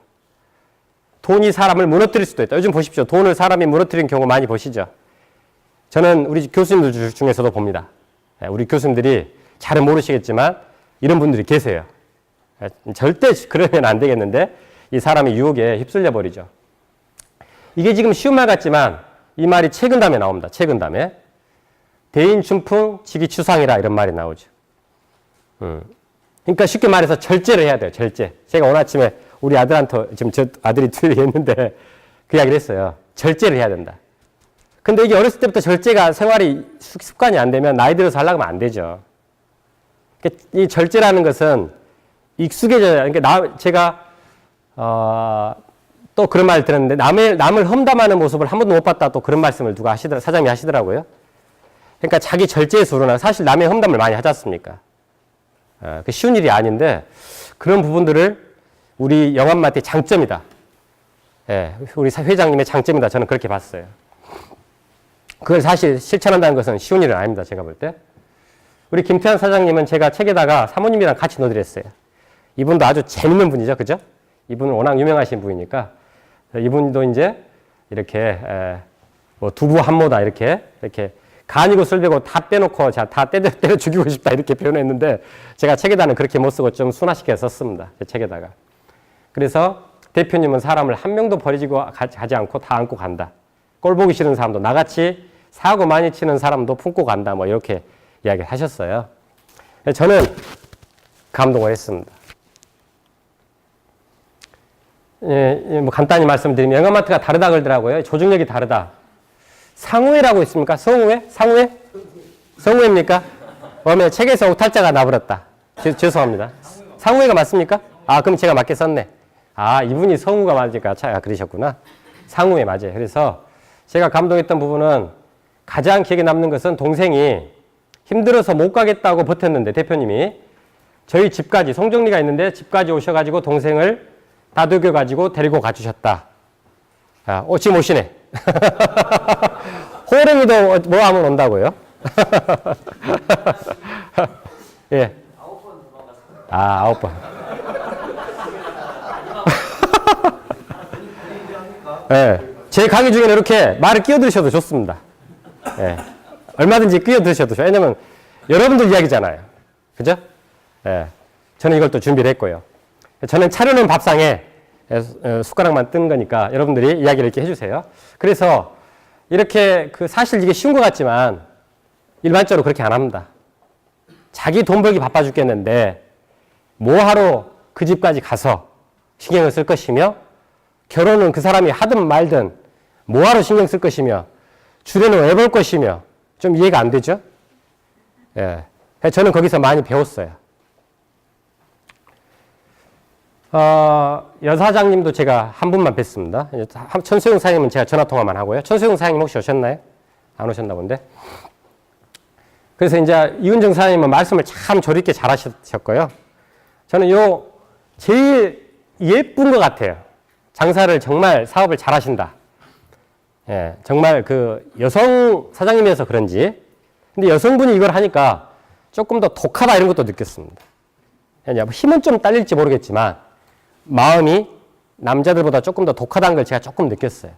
돈이 사람을 무너뜨릴 수도 있다. 요즘 보십시오. 돈을 사람이 무너뜨리는 경우 많이 보시죠. 저는 우리 교수님들 중에서도 봅니다. 우리 교수님들이 잘은 모르시겠지만 이런 분들이 계세요. 절대 그러면 안 되겠는데 이 사람이 유혹에 휩쓸려 버리죠. 이게 지금 쉬운 말 같지만 이 말이 최근 담에 나옵니다. 최근 담에. 대인춘풍 지기추상이라 이런 말이 나오죠. 그러니까 쉽게 말해서 절제를 해야 돼요. 절제. 제가 오늘 아침에 우리 아들한테 지금 저 아들이 투입이 했는데 그 이야기를 했어요. 절제를 해야 된다. 근데 이게 어렸을 때부터 절제가 생활이 습관이 안 되면 나이 들어서 하려고 하면 안 되죠. 이 절제라는 것은 익숙해져야, 그러니까 제가, 또 그런 말을 들었는데, 남을 험담하는 모습을 한 번도 못 봤다 또 그런 말씀을 사장님이 하시더라고요. 그러니까 자기 절제의 수로는 사실 남의 험담을 많이 하지 않습니까? 그 쉬운 일이 아닌데, 그런 부분들을 우리 영암마트의 장점이다. 예, 우리 회장님의 장점이다. 저는 그렇게 봤어요. 그걸 사실 실천한다는 것은 쉬운 일은 아닙니다. 제가 볼 때. 우리 김태환 사장님은 제가 책에다가 사모님이랑 같이 넣어드렸어요. 이분도 아주 재밌는 분이죠. 그죠? 이분은 워낙 유명하신 분이니까. 이분도 이제 이렇게 뭐 두부 한모다 이렇게 간이고 술배고 다 빼놓고 다 때려 죽이고 싶다 이렇게 표현했는데 제가 책에다는 그렇게 못 쓰고 좀 순화시켜 썼습니다. 제 책에다가. 그래서 대표님은 사람을 한 명도 버리고 가지 않고 다 안고 간다. 꼴 보기 싫은 사람도 나같이 사고 많이 치는 사람도 품고 간다. 뭐 이렇게 이야기를 하셨어요. 저는 감동을 했습니다. 뭐 간단히 말씀드리면 영어마트가 다르다 그러더라고요. 조직력이 다르다. 상우회라고 있습니까? 성우회? 상우회? 성우회입니까? 그러면 책에서 오탈자가 나버렸다. 죄송합니다. 상우회가 맞습니까? 아, 그럼 제가 맞게 썼네. 아, 이분이 성우가 맞으니까 그러셨구나. 상우회 맞아요. 그래서 제가 감동했던 부분은 가장 기억에 남는 것은 동생이 힘들어서 못 가겠다고 버텼는데 대표님이 저희 집까지 송정리가 있는데 집까지 오셔가지고 동생을 다독여가지고 데리고 가주셨다. 아, 지금 오시네. 호랭이도 뭐 하면 온다고요? 예. 9번 아, 9번. 예. 제 강의 중에는 이렇게 말을 끼어들으셔도 좋습니다. 예. 얼마든지 끼어들으셔도 좋아요. 왜냐면 여러분들 이야기잖아요. 그죠? 예. 저는 이걸 또 준비를 했고요. 저는 차려놓은 밥상에 숟가락만 뜬 거니까 여러분들이 이야기를 이렇게 해주세요. 그래서 이렇게 사실 이게 쉬운 것 같지만 일반적으로 그렇게 안 합니다. 자기 돈 벌기 바빠 죽겠는데 뭐하러 그 집까지 가서 신경을 쓸 것이며 결혼은 그 사람이 하든 말든 뭐하러 신경 쓸 것이며 주례는 왜 볼 것이며 좀 이해가 안 되죠? 예. 저는 거기서 많이 배웠어요. 여사장님도 제가 한 분만 뵀습니다. 천수영 사장님은 제가 전화통화만 하고요. 천수영 사장님 혹시 오셨나요? 안 오셨나 본데. 그래서 이제 이은정 사장님은 말씀을 참 조리 있게 잘 하셨고요. 저는 제일 예쁜 것 같아요. 장사를 정말 사업을 잘 하신다. 예, 정말 여성 사장님이어서 그런지. 근데 여성분이 이걸 하니까 조금 더 독하다 이런 것도 느꼈습니다. 힘은 좀 딸릴지 모르겠지만 마음이 남자들보다 조금 더 독하다는 걸 제가 조금 느꼈어요.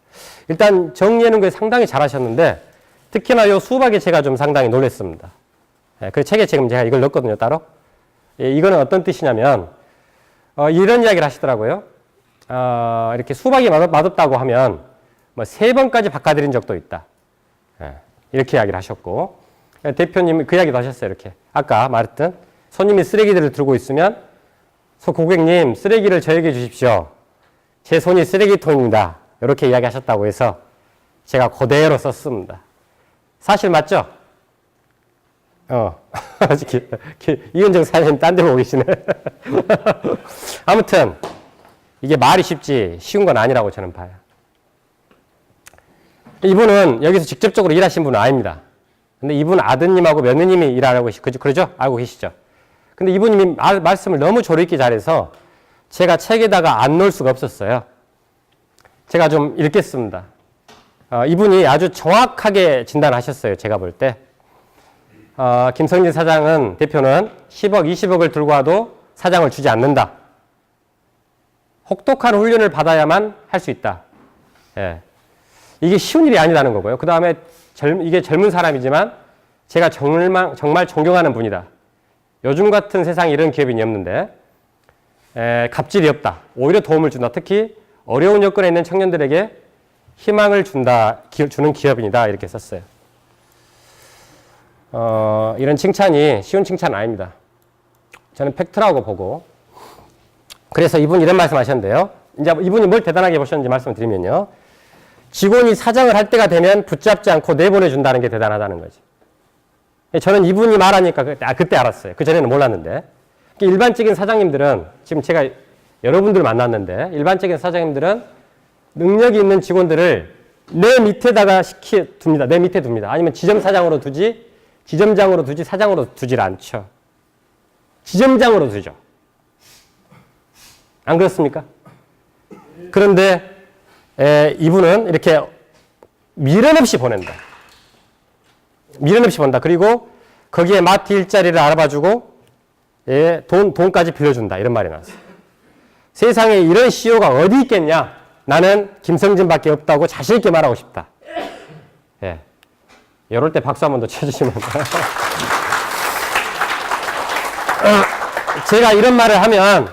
일단 정리하는 걸 상당히 잘하셨는데 특히나 이 수박에 제가 좀 상당히 놀랐습니다. 그 책에 지금 제가 이걸 넣었거든요, 따로. 이거는 어떤 뜻이냐면 이런 이야기를 하시더라고요. 이렇게 수박이 맛없다고 하면 뭐 3번까지 바꿔드린 적도 있다. 이렇게 이야기를 하셨고 대표님이 그 이야기도 하셨어요. 이렇게 아까 말했던 손님이 쓰레기들을 들고 있으면 고객님 쓰레기를 저에게 주십시오. 제 손이 쓰레기통입니다. 이렇게 이야기하셨다고 해서 제가 그대로 썼습니다. 사실 맞죠? 이은정 사장님 딴 데 보고 계시네. 아무튼 이게 말이 쉽지 쉬운 건 아니라고 저는 봐요. 이분은 여기서 직접적으로 일하신 분은 아닙니다. 근데 이분 아드님하고 며느님이 일하라고 그러죠? 알고 계시죠? 근데 이분이 말씀을 너무 조리 있게 잘해서 제가 책에다가 안 넣을 수가 없었어요. 제가 좀 읽겠습니다. 이분이 아주 정확하게 진단하셨어요. 제가 볼 때. 김성진 사장은, 대표는 10억, 20억을 들고 와도 사장을 주지 않는다. 혹독한 훈련을 받아야만 할 수 있다. 예. 이게 쉬운 일이 아니라는 거고요. 그 다음에 이게 젊은 사람이지만 제가 정말 존경하는 분이다. 요즘 같은 세상에 이런 기업이 없는데 갑질이 없다. 오히려 도움을 준다. 특히 어려운 여건에 있는 청년들에게 희망을 주는 기업인이다. 이렇게 썼어요. 이런 칭찬이 쉬운 칭찬은 아닙니다. 저는 팩트라고 보고. 그래서 이분이 이런 말씀 하셨는데요. 이제 이분이 뭘 대단하게 보셨는지 말씀을 드리면요. 직원이 사장을 할 때가 되면 붙잡지 않고 내보내준다는 게 대단하다는 거지. 저는 이분이 말하니까 그때 알았어요. 그전에는 몰랐는데. 일반적인 사장님들은, 지금 제가 여러분들 만났는데, 일반적인 사장님들은 능력이 있는 직원들을 내 밑에다가 둡니다. 내 밑에 둡니다. 아니면 지점사장으로 두지, 지점장으로 두지, 사장으로 두질 않죠. 지점장으로 두죠. 안 그렇습니까? 그런데 이분은 이렇게 미련 없이 보낸다. 미련 없이 본다. 그리고 거기에 마트 일자리를 알아봐주고 돈까지 빌려준다. 이런 말이 나왔어요. 세상에 이런 CEO가 어디 있겠냐? 나는 김성진밖에 없다고 자신 있게 말하고 싶다. 예. 이럴 때 박수 한 번 더 쳐주시면. 제가 이런 말을 하면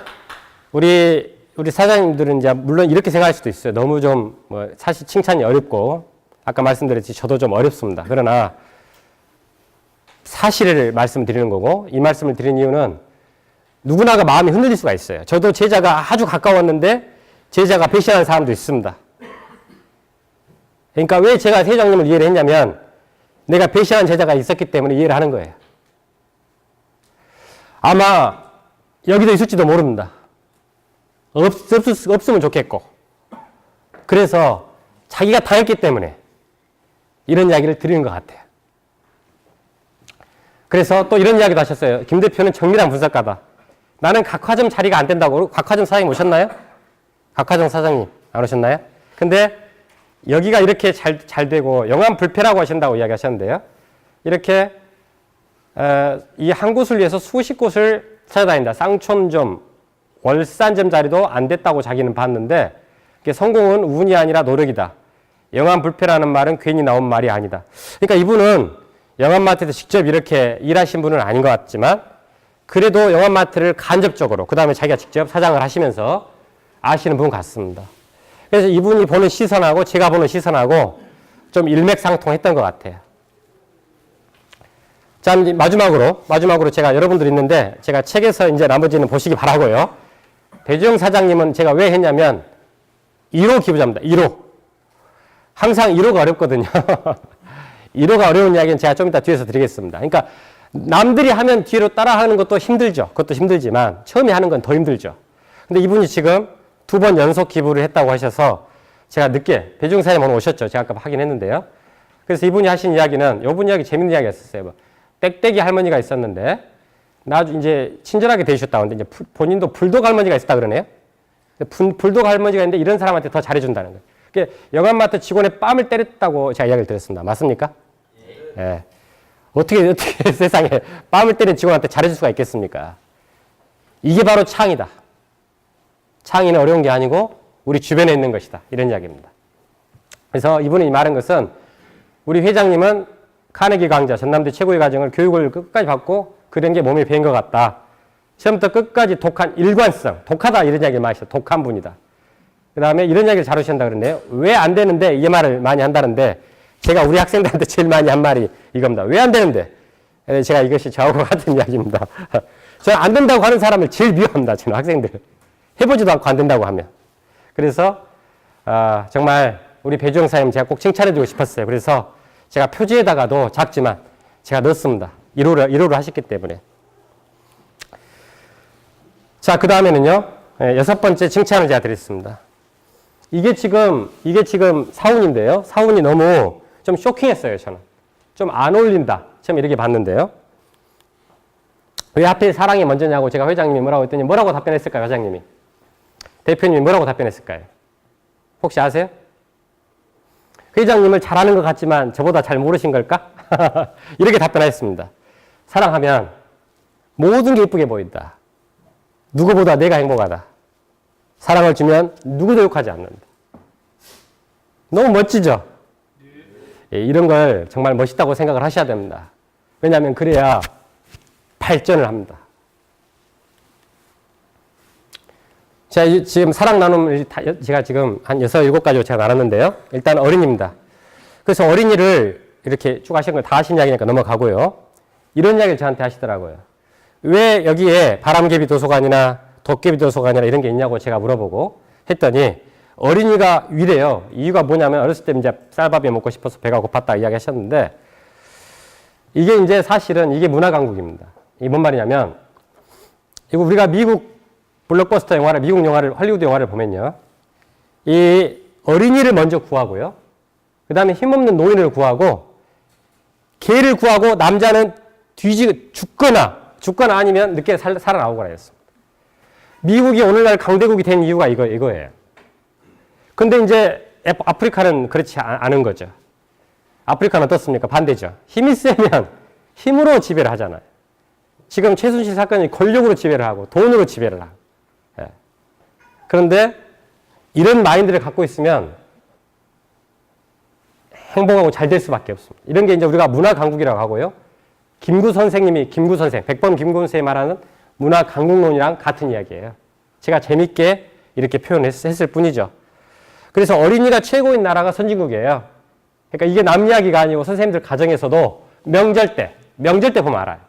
우리 사장님들은 이제 물론 이렇게 생각할 수도 있어요. 너무 좀 사실 칭찬이 어렵고 아까 말씀드렸지 저도 좀 어렵습니다. 그러나 사실을 말씀드리는 거고 이 말씀을 드린 이유는 누구나가 마음이 흔들릴 수가 있어요. 저도 제자가 아주 가까웠는데 제자가 배신하는 사람도 있습니다. 그러니까 왜 제가 회장님을 이해를 했냐면 내가 배신한 제자가 있었기 때문에 이해를 하는 거예요. 아마 여기도 있을지도 모릅니다. 없으면 좋겠고. 그래서 자기가 당했기 때문에 이런 이야기를 드리는 것 같아요. 그래서 또 이런 이야기도 하셨어요. 김 대표는 정밀한 분석가다. 나는 각화점 자리가 안 된다고. 각화점 사장님 오셨나요? 각화점 사장님 안 오셨나요? 근데 여기가 이렇게 잘 되고 영암 불패라고 하신다고 이야기하셨는데요. 이렇게 이 한 곳을 위해서 수십 곳을 찾아다닌다. 쌍촌점, 월산점 자리도 안 됐다고 자기는 봤는데 성공은 운이 아니라 노력이다. 영암 불패라는 말은 괜히 나온 말이 아니다. 그러니까 이분은 영암마트에서 직접 이렇게 일하신 분은 아닌 것 같지만 그래도 영암마트를 간접적으로 그 다음에 자기가 직접 사장을 하시면서 아시는 분 같습니다. 그래서 이분이 보는 시선하고 제가 보는 시선하고 좀 일맥상통했던 것 같아요. 자, 이제 마지막으로 제가 여러분들 있는데 제가 책에서 이제 나머지는 보시기 바라고요. 배주영 사장님은 제가 왜 했냐면 1호 기부자입니다. 1호. 항상 1호가 어렵거든요. 1호가 어려운 이야기는 제가 좀 이따 뒤에서 드리겠습니다. 그러니까 남들이 하면 뒤로 따라하는 것도 힘들죠. 그것도 힘들지만 처음에 하는 건 더 힘들죠. 근데 이분이 지금 2번 연속 기부를 했다고 하셔서 제가 늦게 배주영 사장님 오늘 오셨죠. 제가 아까 확인했는데요. 그래서 이분이 하신 이야기는 이분 이야기 재밌는 이야기가 있었어요. 땡땡이 할머니가 있었는데 나중에 이제 친절하게 대주셨다고 하는데 이제 본인도 불독 할머니가 있었다 그러네요. 불독 할머니가 있는데 이런 사람한테 더 잘해준다는 거예요. 그게 영암마트 직원의 뺨을 때렸다고 제가 이야기를 드렸습니다. 맞습니까? 예. 어떻게 세상에 뺨을 때린 직원한테 잘해줄 수가 있겠습니까? 이게 바로 창이다. 창의는 어려운 게 아니고 우리 주변에 있는 것이다. 이런 이야기입니다. 그래서 이분이 말한 것은 우리 회장님은 카네기 강좌, 전남대 최고의 과정을 교육을 끝까지 받고 그런 게 몸에 배인 것 같다. 처음부터 끝까지 독한 일관성, 독하다 이런 이야기를 많이 하셨어요. 독한 분이다. 그 다음에 이런 이야기를 잘 하신다 그러네요. 왜 안 되는데 이 말을 많이 한다는데 제가 우리 학생들한테 제일 많이 한 말이 이겁니다. 왜 안 되는데? 제가 이것이 저하고 같은 이야기입니다. 저는 안 된다고 하는 사람을 제일 미워합니다. 저는 학생들. 해보지도 않고 안 된다고 하면. 그래서 정말 우리 배주영 사장님 제가 꼭 칭찬해주고 싶었어요. 그래서 제가 표지에다가도 작지만 제가 넣었습니다. 1호를 하셨기 때문에. 자, 그 다음에는요. 6번째 칭찬을 제가 드렸습니다. 이게 지금 사운인데요. 사운이 너무 좀 쇼킹했어요. 저는. 좀 안 어울린다. 처음 이렇게 봤는데요. 왜 하필 사랑이 먼저냐고 제가 회장님이 뭐라고 했더니 뭐라고 답변했을까요? 회장님이. 대표님이 뭐라고 답변했을까요? 혹시 아세요? 회장님을 잘하는 것 같지만 저보다 잘 모르신 걸까? 이렇게 답변하셨습니다. 사랑하면 모든 게 이쁘게 보인다. 누구보다 내가 행복하다. 사랑을 주면 누구도 욕하지 않는다. 너무 멋지죠? 예, 이런 걸 정말 멋있다고 생각을 하셔야 됩니다. 왜냐하면 그래야 발전을 합니다. 자, 지금 사랑 나눔을 제가 지금 한 6, 7가지로 제가 나눴는데요. 일단 어린이입니다. 그래서 어린이를 이렇게 쭉 하신 걸 다 하신 이야기니까 넘어가고요. 이런 이야기를 저한테 하시더라고요. 왜 여기에 바람개비 도서관이나 도깨비 도서관이나 이런 게 있냐고 제가 물어보고 했더니 어린이가 위래요. 이유가 뭐냐면 어렸을 때 이제 쌀밥이 먹고 싶어서 배가 고팠다 이야기 하셨는데 이게 이제 사실은 이게 문화강국입니다. 이게 뭔 말이냐면 이거 우리가 미국 블록버스터 영화를, 미국 영화를, 헐리우드 영화를 보면요. 이 어린이를 먼저 구하고요. 그 다음에 힘없는 노인을 구하고, 개를 구하고, 남자는 죽거나 아니면 늦게 살아나오거나 했습니다. 미국이 오늘날 강대국이 된 이유가 이거예요. 근데 이제 아프리카는 그렇지 않은 거죠. 아프리카는 어떻습니까? 반대죠. 힘이 세면 힘으로 지배를 하잖아요. 지금 최순실 사건이 권력으로 지배를 하고, 돈으로 지배를 하고. 그런데 이런 마인드를 갖고 있으면 행복하고 잘 될 수밖에 없습니다. 이런 게 이제 우리가 문화 강국이라고 하고요. 김구 선생, 백범 김구 선생이 말하는 문화 강국론이랑 같은 이야기예요. 제가 재밌게 이렇게 표현했을 뿐이죠. 그래서 어린이가 최고인 나라가 선진국이에요. 그러니까 이게 남 이야기가 아니고 선생님들 가정에서도 명절 때 보면 알아요.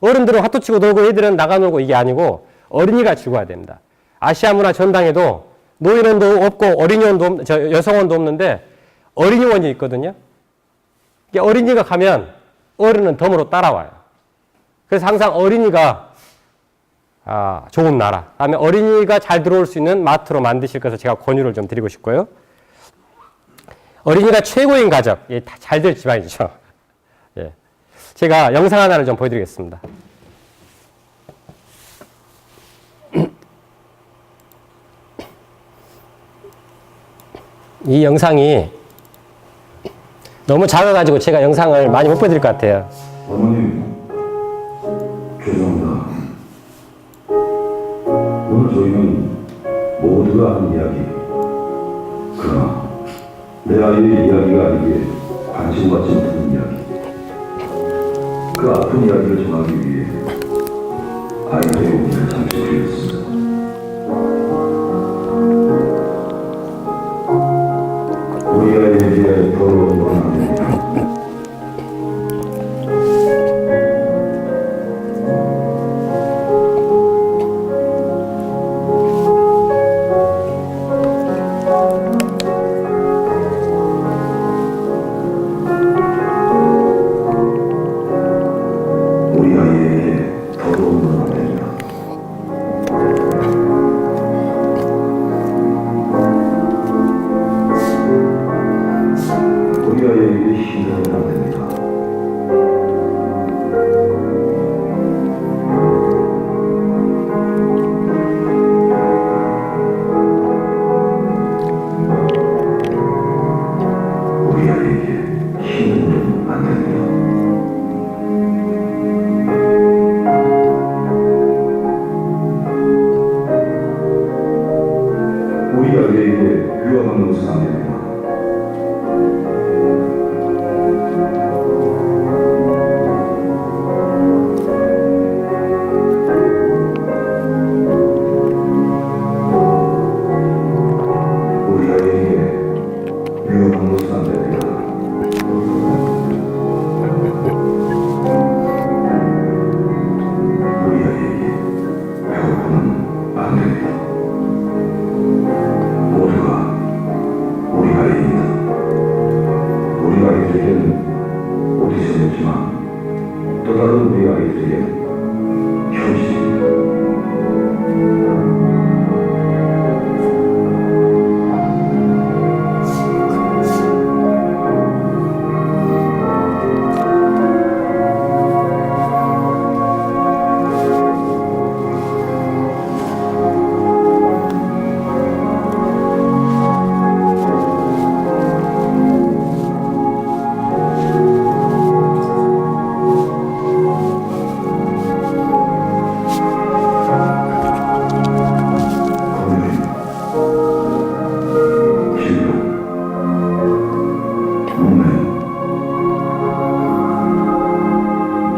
어른들은 화투 치고 놀고 애들은 나가 놀고 이게 아니고 어린이가 죽어야 됩니다. 아시아 문화 전당에도 노인원도 없고 어린이원도 여성원도 없는데 어린이원이 있거든요. 어린이가 가면 어른은 덤으로 따라와요. 그래서 항상 어린이가 좋은 나라, 다음에 어린이가 잘 들어올 수 있는 마트로 만드실 것을 제가 권유를 좀 드리고 싶고요. 어린이가 최고인 가족, 다 잘 될 집안이죠. 예. 제가 영상 하나를 좀 보여드리겠습니다. 이 영상이 너무 작아가지고 제가 영상을 많이 못 보여드릴 것 같아요. 어머님, 죄송합니다. 오늘 저희는 모두가 하는 이야기, 그러나 내 아이의 이야기가 아니기에 관심받지 못하는 이야기, 그 아픈 이야기를 전하기 위해 아이들의 용기를 잠시 드리겠습니다. 우리 아이에게 더러운 건 아닙니다. 우리 아이에게 더러운 건 아닙니다. 우리 아이에게 힘든 건 아닙니다. 우리 아이에게 힘든 건 안 됩니다. 우리 아이에게 위험한 것은 안 됩니다. 우리 아이에게 위험한 것은 안 됩니다. 우리 아이에게 배고픔은 안 됩니다. 모두가 우리 아이입니다. 우리 아이들에게는 오디션이지만 또 다른 우리 아이들에게는 현실입니다.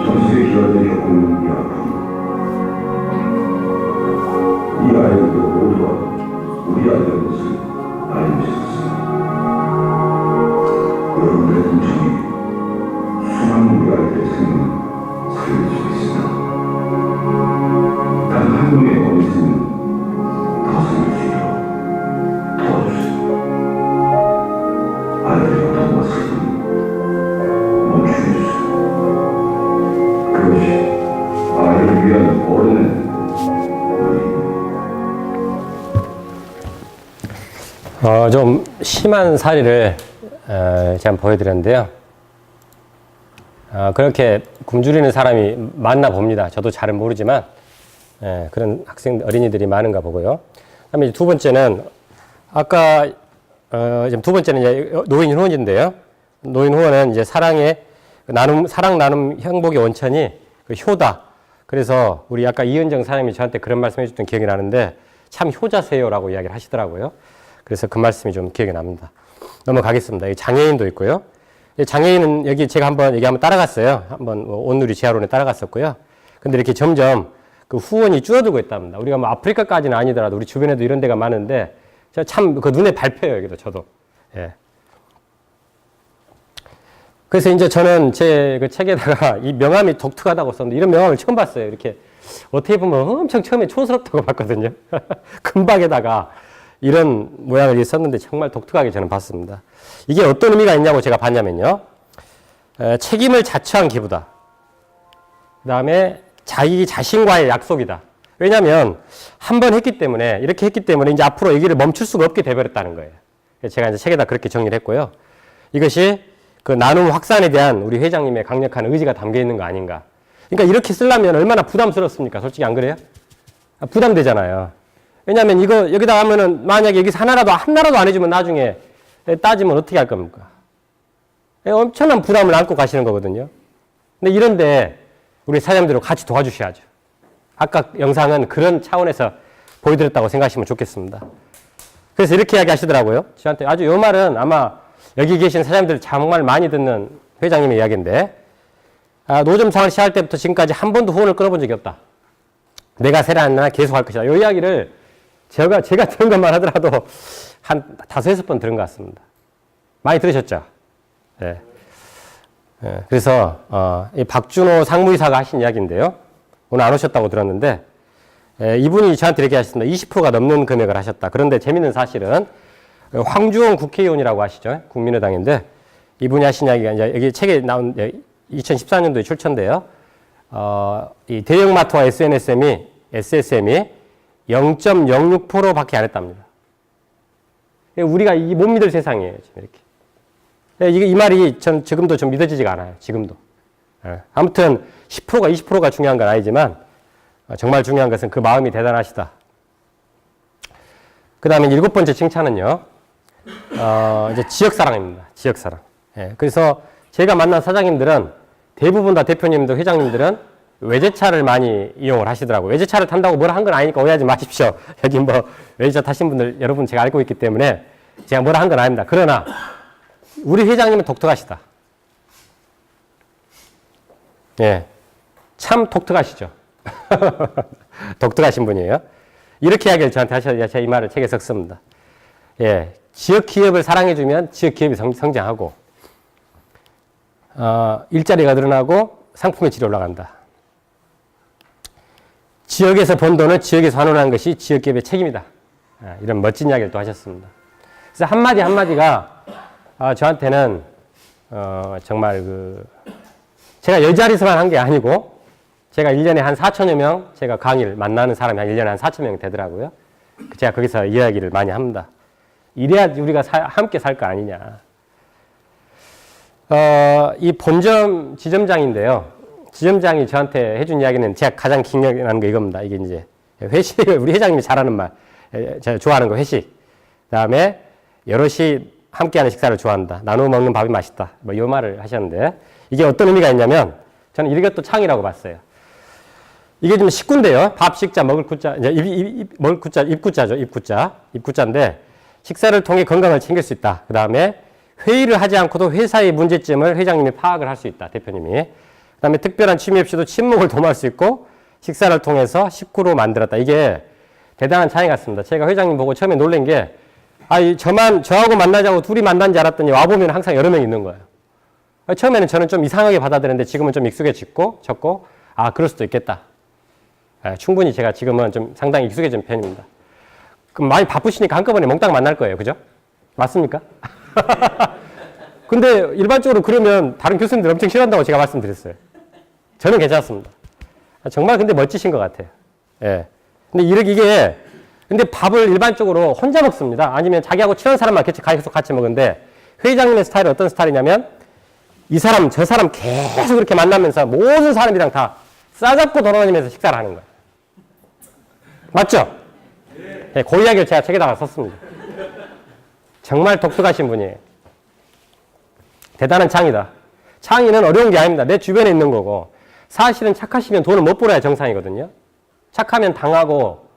전세 기간에 겪는 이 아픔, 이 아이들도 모두가 우리 아이라는 것을 알고 있었습니다. 여러분들의 동청이 수많은 우리 아이들의 생명을 살려주고 있습니다. 단 한 명의 어미는 더 살릴 수 있도록 도와주세요. 아이들의 고통과 슬픔 멈추어주세요. 그것이 아이를 위한 어른의 마음입니다. 좀 심한 사례를 제가 보여드렸는데요. 그렇게 굶주리는 사람이 많나 봅니다. 저도 잘은 모르지만 그런 어린이들이 많은가 보고요. 그다음에 두 번째는 아까 두 번째는 이제 노인 후원인데요. 노인 후원은 이제 사랑 나눔 행복의 원천이 그 효다. 그래서 우리 아까 이은정 사장님이 저한테 그런 말씀해 주셨던 기억이 나는데 참 효자세요라고 이야기를 하시더라고요. 그래서 그 말씀이 좀 기억에 납니다. 넘어가겠습니다. 여기 장애인도 있고요. 장애인은 여기 제가 한번 따라갔어요. 한번 온누리 지하론에 따라갔었고요. 근데 이렇게 점점 그 후원이 줄어들고 있답니다. 우리가 뭐 아프리카까지는 아니더라도 우리 주변에도 이런 데가 많은데 참 그 눈에 밟혀요. 여기도 저도. 예. 그래서 이제 저는 제 그 책에다가 이 명함이 독특하다고 썼는데 이런 명함을 처음 봤어요. 이렇게 어떻게 보면 엄청 처음에 촌스럽다고 봤거든요. 금박에다가 이런 모양을 썼는데 정말 독특하게 저는 봤습니다. 이게 어떤 의미가 있냐고 제가 봤냐면요. 책임을 자처한 기부다. 그 다음에 자기 자신과의 약속이다. 왜냐하면 한 번 했기 때문에 이렇게 했기 때문에 이제 앞으로 얘기를 멈출 수가 없게 돼버렸다는 거예요. 제가 이제 책에다 그렇게 정리를 했고요. 이것이 그 나눔 확산에 대한 우리 회장님의 강력한 의지가 담겨 있는 거 아닌가. 그러니까 이렇게 쓰려면 얼마나 부담스럽습니까? 솔직히 안 그래요? 부담되잖아요. 왜냐하면 이거 여기다 하면은 만약에 여기서 하나라도 안 해주면 나중에 따지면 어떻게 할 겁니까? 엄청난 부담을 안고 가시는 거거든요. 근데 이런데 우리 사장님들도 같이 도와주셔야죠. 아까 영상은 그런 차원에서 보여드렸다고 생각하시면 좋겠습니다. 그래서 이렇게 이야기하시더라고요. 저한테 아주 요 말은 아마 여기 계신 사장님들 정말 많이 듣는 회장님의 이야기인데, 노점상을 시작할 때부터 지금까지 한 번도 후원을 끌어본 적이 없다. 내가 세라 안 나나 계속 할 것이다. 이 이야기를 제가 들은 것만 하더라도 한 5-6번 들은 것 같습니다. 많이 들으셨죠? 네. 그래서 이 박준호 상무이사가 하신 이야기인데요. 오늘 안 오셨다고 들었는데 이분이 저한테 이렇게 하셨습니다. 20%가 넘는 금액을 하셨다. 그런데 재밌는 사실은 황주원 국회의원이라고 하시죠. 국민의당인데 이분이 하신 이야기가 이제 여기 책에 나온 2014년도에 출처인데요. 이 대형마트와 SSM이 0.06%밖에 안 했답니다. 우리가 이 못 믿을 세상이에요. 지금 이렇게. 이 말이 전 지금도 좀 믿어지지가 않아요. 지금도. 아무튼 10%가 20%가 중요한 건 아니지만 정말 중요한 것은 그 마음이 대단하시다. 그 다음에 7번째 칭찬은요. 이제 지역사랑입니다. 지역사랑. 그래서 제가 만난 사장님들은 대부분 다 대표님들, 회장님들은 외제차를 많이 이용을 하시더라고요. 외제차를 탄다고 뭐라 한 건 아니니까 오해하지 마십시오. 여기 뭐 외제차 타신 분들 여러분 제가 알고 있기 때문에 제가 뭐라 한 건 아닙니다. 그러나 우리 회장님은 독특하시다. 예, 참 독특하시죠. 독특하신 분이에요. 이렇게 이야기를 저한테 하셔야 제가 이 말을 책에 썼습니다. 예, 지역 기업을 사랑해주면 지역 기업이 성장하고 일자리가 늘어나고 상품의 질이 올라간다. 지역에서 번 돈은 지역에서 환원하는 것이 지역 기업의 책임이다. 이런 멋진 이야기를 또 하셨습니다. 그래서 한마디가 저한테는 정말 제가 여자리에서만 한 게 아니고 제가 1년에 한 4천여 명 제가 강의를 만나는 사람이 한 1년에 한 4천 명 되더라고요. 제가 거기서 이야기를 많이 합니다. 이래야 우리가 함께 살 거 아니냐. 이 본점 지점장인데요. 지점장이 저한테 해준 이야기는 제가 가장 기억나는 거 이겁니다. 이게 이제 회식을 우리 회장님이 잘하는 말, 제가 좋아하는 거 회식. 그다음에 여럿이 함께하는 식사를 좋아한다. 나누어 먹는 밥이 맛있다. 뭐 이 말을 하셨는데 이게 어떤 의미가 있냐면 저는 이것도 창이라고 봤어요. 이게 좀 식구인데요. 밥, 식자, 먹을 구자, 이제 먹을 구자, 입구자죠. 입구자인데 식사를 통해 건강을 챙길 수 있다. 그 다음에 회의를 하지 않고도 회사의 문제점을 회장님이 파악을 할 수 있다. 대표님이. 그 다음에 특별한 취미 없이도 친목을 도모할 수 있고 식사를 통해서 식구로 만들었다. 이게 대단한 차이 같습니다. 제가 회장님 보고 처음에 놀란 게 저하고 만나자고 둘이 만난 줄 알았더니 와보면 항상 여러 명 있는 거예요. 처음에는 저는 좀 이상하게 받아들였는데 지금은 좀 익숙해졌고, 그럴 수도 있겠다. 충분히 제가 지금은 좀 상당히 익숙해진 편입니다. 그럼 많이 바쁘시니까 한꺼번에 몽땅 만날 거예요. 그죠? 맞습니까? 근데 일반적으로 그러면 다른 교수님들 엄청 싫어한다고 제가 말씀드렸어요. 저는 괜찮습니다. 정말 근데 멋지신 것 같아요. 예. 근데 밥을 일반적으로 혼자 먹습니다. 아니면 자기하고 친한 사람만 계속 같이 먹는데 회장님의 스타일은 어떤 스타일이냐면 이 사람, 저 사람 계속 이렇게 만나면서 모든 사람이랑 다 싸잡고 돌아다니면서 식사를 하는 거예요. 맞죠? 네, 그 이야기를 제가 책에다가 썼습니다. 정말 독특하신 분이에요. 대단한 창이다. 창의는 어려운 게 아닙니다. 내 주변에 있는 거고 사실은 착하시면 돈을 못 벌어야 정상이거든요. 착하면 당하고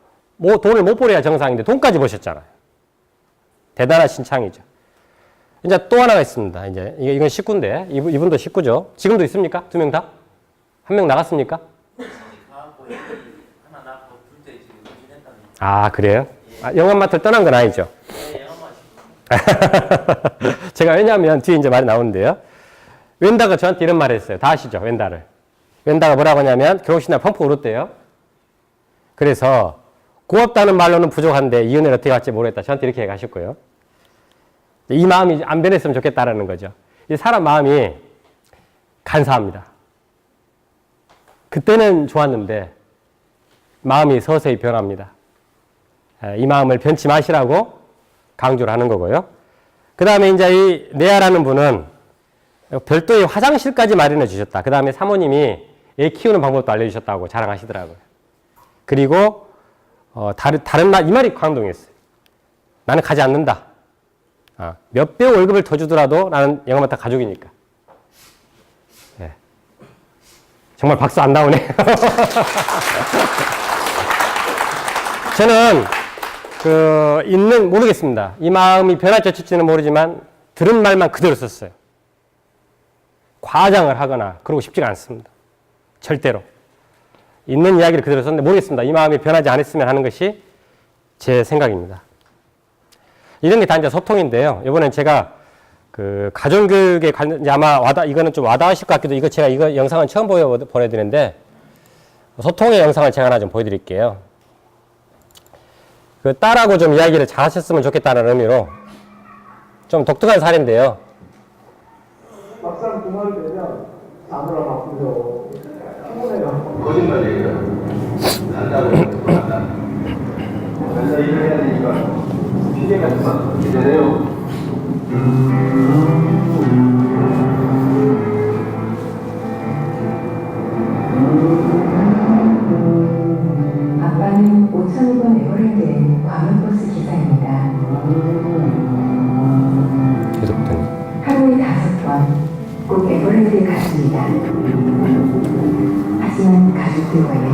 돈을 못 벌어야 정상인데 돈까지 버셨잖아요. 대단한 신창이죠. 이제 또 하나가 있습니다. 이제 이건 식구인데 이분도 식구죠. 지금도 있습니까? 두 명 다? 한 명 나갔습니까? 아, 그래요? 아, 영암마트를 떠난 건 아니죠? 제가 왜냐하면 뒤에 이제 말이 나오는데요. 웬다가 저한테 이런 말을 했어요. 다 아시죠? 웬다를. 웬다가 뭐라고 하냐면 결혼식날 펑펑 울었대요. 그래서 고맙다는 말로는 부족한데 이 은혜를 어떻게 할지 모르겠다. 저한테 이렇게 가셨고요. 이 마음이 안 변했으면 좋겠다라는 거죠. 이 사람 마음이 간사합니다. 그때는 좋았는데 마음이 서서히 변합니다. 이 마음을 변치 마시라고 강조를 하는 거고요. 그 다음에 이제 이 네아라는 분은 별도의 화장실까지 마련해 주셨다. 그 다음에 사모님이 애 키우는 방법도 알려주셨다고 자랑하시더라고요. 그리고 다른 말, 이 말이 감동이었어요. 나는 가지 않는다. 몇 배 월급을 더 주더라도 나는 영암마트 가족이니까. 네. 정말 박수 안 나오네. 저는 모르겠습니다. 이 마음이 변할지 어쩔지는 모르지만 들은 말만 그대로 썼어요. 과장을 하거나 그러고 싶지가 않습니다. 절대로. 있는 이야기를 그대로 썼는데 모르겠습니다. 이 마음이 변하지 않았으면 하는 것이 제 생각입니다. 이런 게 다 이제 소통인데요. 이번엔 제가 가정교육에 관련, 아마 이거는 좀 와닿으실 것 같기도, 이거 영상은 처음 보내드리는데, 소통의 영상을 제가 하나 좀 보여드릴게요. 딸하고 좀 이야기를 잘 하셨으면 좋겠다는 의미로 좀 독특한 사례인데요. 막상 그 말 되면 자느라 바쁘죠. 피곤해요. 거짓말이에요. 간다고 간다. 맨날 일을 해야 되니까 피해가 좀 기대돼요. 아빠는 5,000원 에버랜드에 광역버스 기사입니다. 계속되네. 하루에 5번 꼭 에버랜드에 갔습니다. 하지만 가족들과의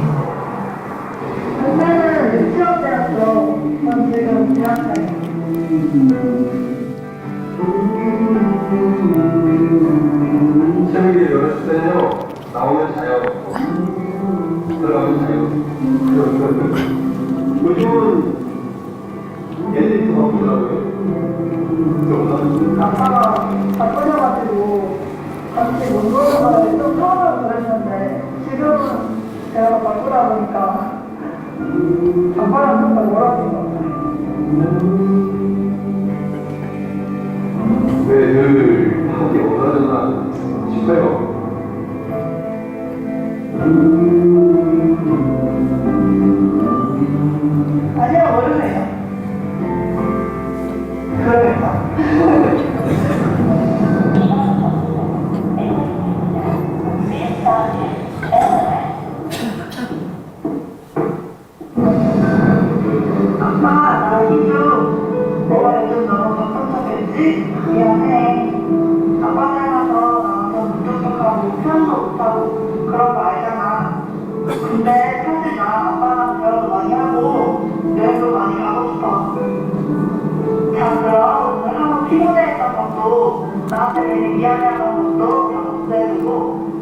저는 유치원대학교, 전 지금 대학생이에요. 새벽에 열었을 때는요, 나오면 자요. 들어가면 자요. 요즘은 애들이 더 바쁘더라고요. 아빠가 바쁘셔가지고 같이 못 노는 거를 좀 처음으로 그랬는데 지금은 제가 바쁘다 보니까 아빠랑 좀 더 멀어진 것 같아요. 왜 늘 함께 오다잖아 싶어요. 아니요, 모르세요. 그러겠다. 아빠, 나 이주 내가 요즘 너무 걱정스럽겠지? 미안해. 아빠 닮아서 나도 무뚝뚝하고 표현도 못하고 그런 거 알잖아. 근데 사실 나 아빠랑 대화도 많이 하고 여행도 많이 가고 싶어. 자, 그럼 오늘 하루 피곤해했던 것도 나한테 괜히 미안해하는 것도 다 없애두고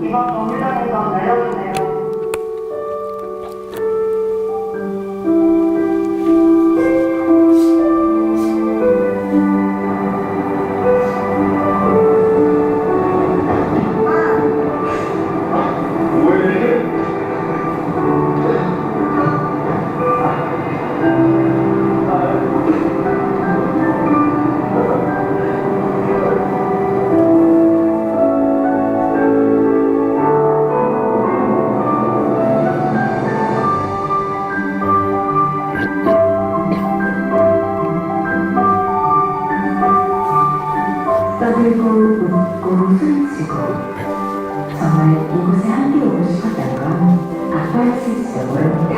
이번 정류장에서 내려주세요. 떠들고 웃고 소리치고 정말 이곳에 함께 오고 싶었던 건 아빠였을지도 모릅니다.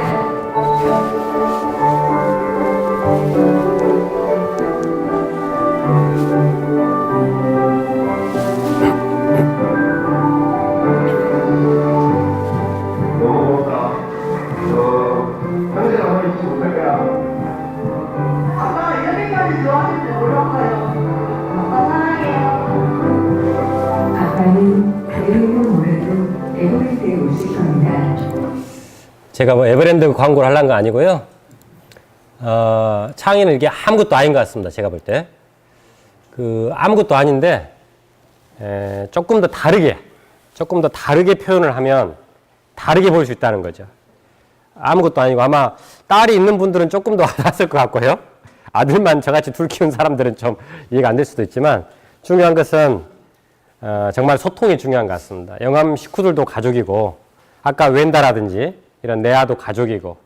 너무 고맙다. 평생 가만히 있지 못할 거야. 아빠가 이렇게까지 좋아하실지 몰라. 제가 뭐 에버랜드 광고를 하려는 거 아니고요. 창의는 이게 아무것도 아닌 것 같습니다. 제가 볼 때. 아무것도 아닌데, 조금 더 다르게 표현을 하면 다르게 볼 수 있다는 거죠. 아무것도 아니고 아마 딸이 있는 분들은 조금 더 와닿았을 것 같고요. 아들만 저같이 둘 키운 사람들은 좀 이해가 안 될 수도 있지만 중요한 것은 정말 소통이 중요한 것 같습니다. 영암 식구들도 가족이고 아까 웬다라든지 이런 내아도 가족이고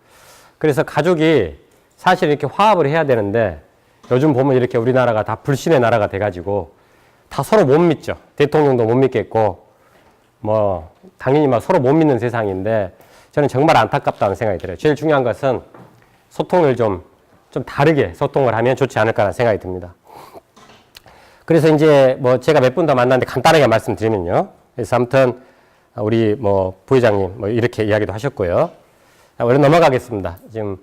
그래서 가족이 사실 이렇게 화합을 해야 되는데 요즘 보면 이렇게 우리나라가 다 불신의 나라가 돼가지고 다 서로 못 믿죠. 대통령도 못 믿겠고 뭐 당연히 막 서로 못 믿는 세상인데 저는 정말 안타깝다는 생각이 들어요. 제일 중요한 것은 소통을 좀 다르게 소통을 하면 좋지 않을까라는 생각이 듭니다. 그래서 이제 뭐 제가 몇 분 더 만났는데 간단하게 말씀드리면요. 그래서 아무튼 우리 뭐 부회장님 뭐 이렇게 이야기도 하셨고요. 원래 넘어가겠습니다. 지금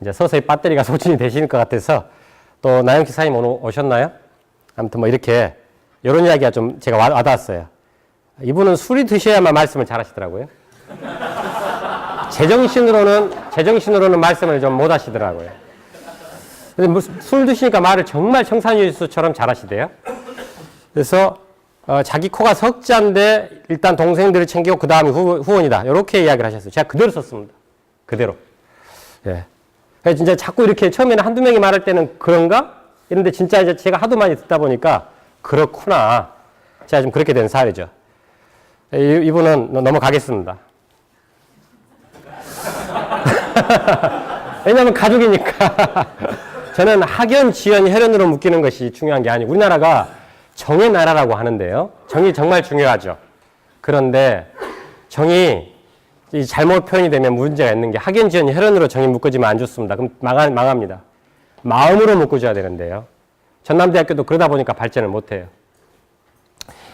이제 서서히 배터리가 소진이 되시는 것 같아서 또 나영키 사님 오늘 오셨나요? 아무튼 뭐 이렇게 이런 이야기가 좀 제가 와닿았어요. 이분은 술이 드셔야만 말씀을 잘 하시더라고요. 제정신으로는 말씀을 좀 못 하시더라고요. 근데 뭐 술 드시니까 말을 정말 청산유수처럼 잘 하시대요. 그래서 자기 코가 석자인데 일단 동생들을 챙기고 그 다음에 후원이다. 이렇게 이야기를 하셨어요. 제가 그대로 썼습니다. 그대로. 예. 그래서 진짜 자꾸 이렇게 처음에는 한두 명이 말할 때는 그런가? 이런데 진짜 이제 제가 하도 많이 듣다 보니까 그렇구나. 제가 좀 그렇게 된 사례죠. 이분은 넘어가겠습니다. 왜냐하면 가족이니까. 저는 학연, 지연, 혈연으로 묶이는 것이 중요한 게 아니고 우리나라가 정의 나라라고 하는데요. 정이 정말 중요하죠. 그런데 정이 잘못 표현이 되면 문제가 있는 게 학연, 지연, 혈연으로 정이 묶어지면 안 좋습니다. 그럼 망합니다. 마음으로 묶어줘야 되는데요. 전남대학교도 그러다 보니까 발전을 못해요.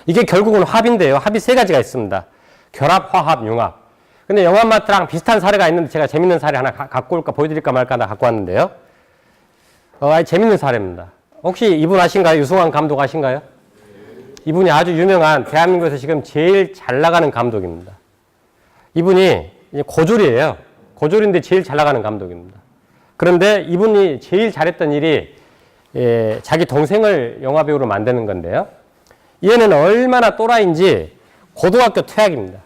이게 결국은 합인데요. 합이 세 가지가 있습니다. 결합, 화합, 융합. 근데 영암마트랑 비슷한 사례가 있는데 제가 재밌는 사례 하나 갖고 올까 보여드릴까 말까 하나 갖고 왔는데요. 재밌는 사례입니다. 혹시 이분 아신가요? 유승환 감독 아신가요? 이분이 아주 유명한 대한민국에서 지금 제일 잘 나가는 감독입니다. 이분이 고졸이에요. 고졸인데 제일 잘 나가는 감독입니다. 그런데 이분이 제일 잘했던 일이 자기 동생을 영화배우로 만드는 건데요. 얘는 얼마나 또라이인지 고등학교 퇴학입니다.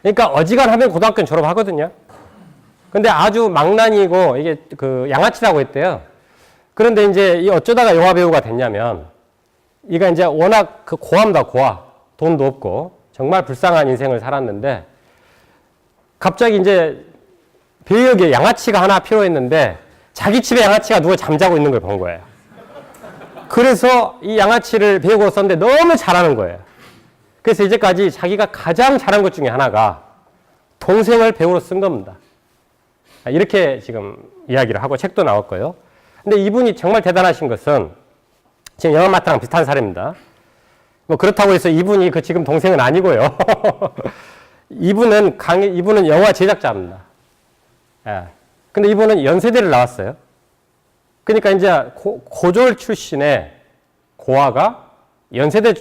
그러니까 어지간하면 고등학교는 졸업하거든요. 근데 아주 망난이고 이게 그 양아치라고 했대요. 그런데 이제 이 어쩌다가 영화배우가 됐냐면 이가 이제 워낙 그 고아입니다. 고아. 돈도 없고 정말 불쌍한 인생을 살았는데 갑자기 이제 배역에 양아치가 하나 필요했는데 자기 집에 양아치가 누워 잠자고 있는 걸 본 거예요. 그래서 이 양아치를 배우고 썼는데 너무 잘하는 거예요. 그래서 이제까지 자기가 가장 잘한 것 중에 하나가 동생을 배우로 쓴 겁니다. 이렇게 지금 이야기를 하고 책도 나왔고요. 근데 이분이 정말 대단하신 것은 지금 영암마트랑 비슷한 사례입니다. 뭐 그렇다고 해서 이분이 그 지금 동생은 아니고요. 이분은 영화 제작자입니다. 예. 근데 이분은 연세대를 나왔어요. 그러니까 이제 고졸 출신의 고아가 연세대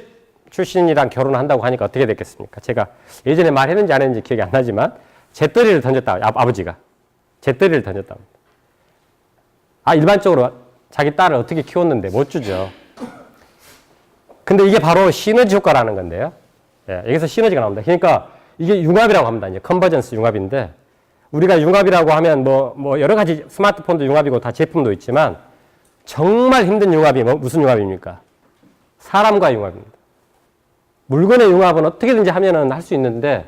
출신이랑 결혼한다고 하니까 어떻게 됐겠습니까? 제가 예전에 말했는지 안 했는지 기억이 안 나지만 재떨이를 던졌다. 아버지가. 재떨이를 던졌다. 일반적으로 자기 딸을 어떻게 키웠는데 못 주죠. 근데 이게 바로 시너지 효과라는 건데요. 예, 여기서 시너지가 나옵니다. 그러니까 이게 융합이라고 합니다. 이제 컨버전스 융합인데 우리가 융합이라고 하면 뭐 여러 가지 스마트폰도 융합이고 다 제품도 있지만 정말 힘든 융합이 무슨 융합입니까? 사람과의 융합입니다. 물건의 융합은 어떻게든지 하면은 할 수 있는데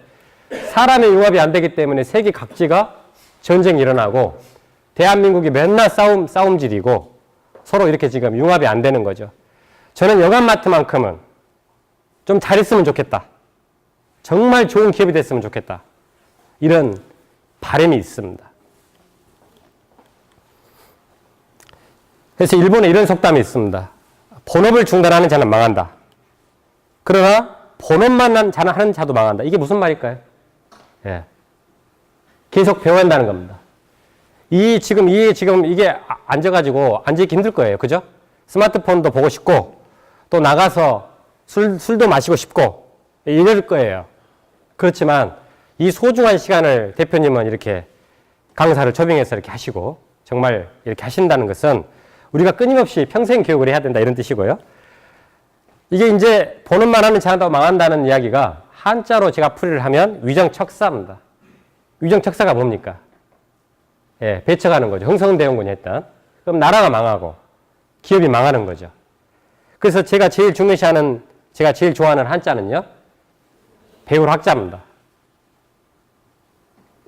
사람의 융합이 안 되기 때문에 세계 각지가 전쟁이 일어나고 대한민국이 맨날 싸움질이고 서로 이렇게 지금 융합이 안 되는 거죠. 저는 영암마트만큼은 좀 잘했으면 좋겠다. 정말 좋은 기업이 됐으면 좋겠다. 이런 바람이 있습니다. 그래서 일본에 이런 속담이 있습니다. 본업을 중단하는 자는 망한다. 그러나 본업만 하는 자도 망한다. 이게 무슨 말일까요? 예. 계속 배워야 한다는 겁니다. 지금 이게 앉아있기 힘들 거예요. 그죠? 스마트폰도 보고 싶고, 또 나가서 술도 마시고 싶고, 이럴 거예요. 그렇지만 이 소중한 시간을 대표님은 이렇게 강사를 초빙해서 이렇게 하시고 정말 이렇게 하신다는 것은 우리가 끊임없이 평생 교육을 해야 된다 이런 뜻이고요. 이게 이제 보는만 하면 잘한다고 망한다는 이야기가 한자로 제가 풀이를 하면 위정척사입니다. 위정척사가 뭡니까? 예, 배척하는 거죠. 흥성대원군이 했던. 그럼 나라가 망하고 기업이 망하는 거죠. 그래서 제가 제일 중요시하는, 제가 제일 좋아하는 한자는요, 배울학자입니다.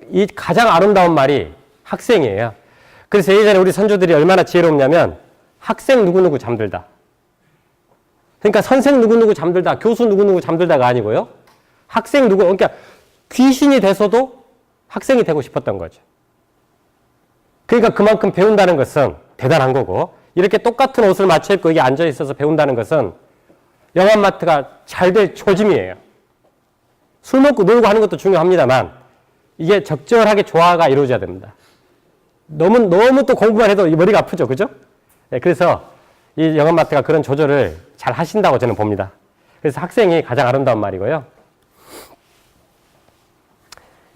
이 가장 아름다운 말이 학생이에요. 그래서 예전에 우리 선조들이 얼마나 지혜롭냐면 학생 누구누구 잠들다. 그러니까 선생 누구누구 잠들다, 교수 누구누구 잠들다가 아니고요. 학생 누구, 그러니까 귀신이 돼서도 학생이 되고 싶었던 거죠. 그러니까 그만큼 배운다는 것은 대단한 거고, 이렇게 똑같은 옷을 맞춰 입고 여기 앉아 있어서 배운다는 것은 영암마트가 잘 될 조짐이에요. 술 먹고 놀고 하는 것도 중요합니다만 이게 적절하게 조화가 이루어져야 됩니다. 너무 또 공부만 해도 이 머리가 아프죠, 그죠? 네, 그래서 이 영암마트가 그런 조절을 잘 하신다고 저는 봅니다. 그래서 학생이 가장 아름다운 말이고요.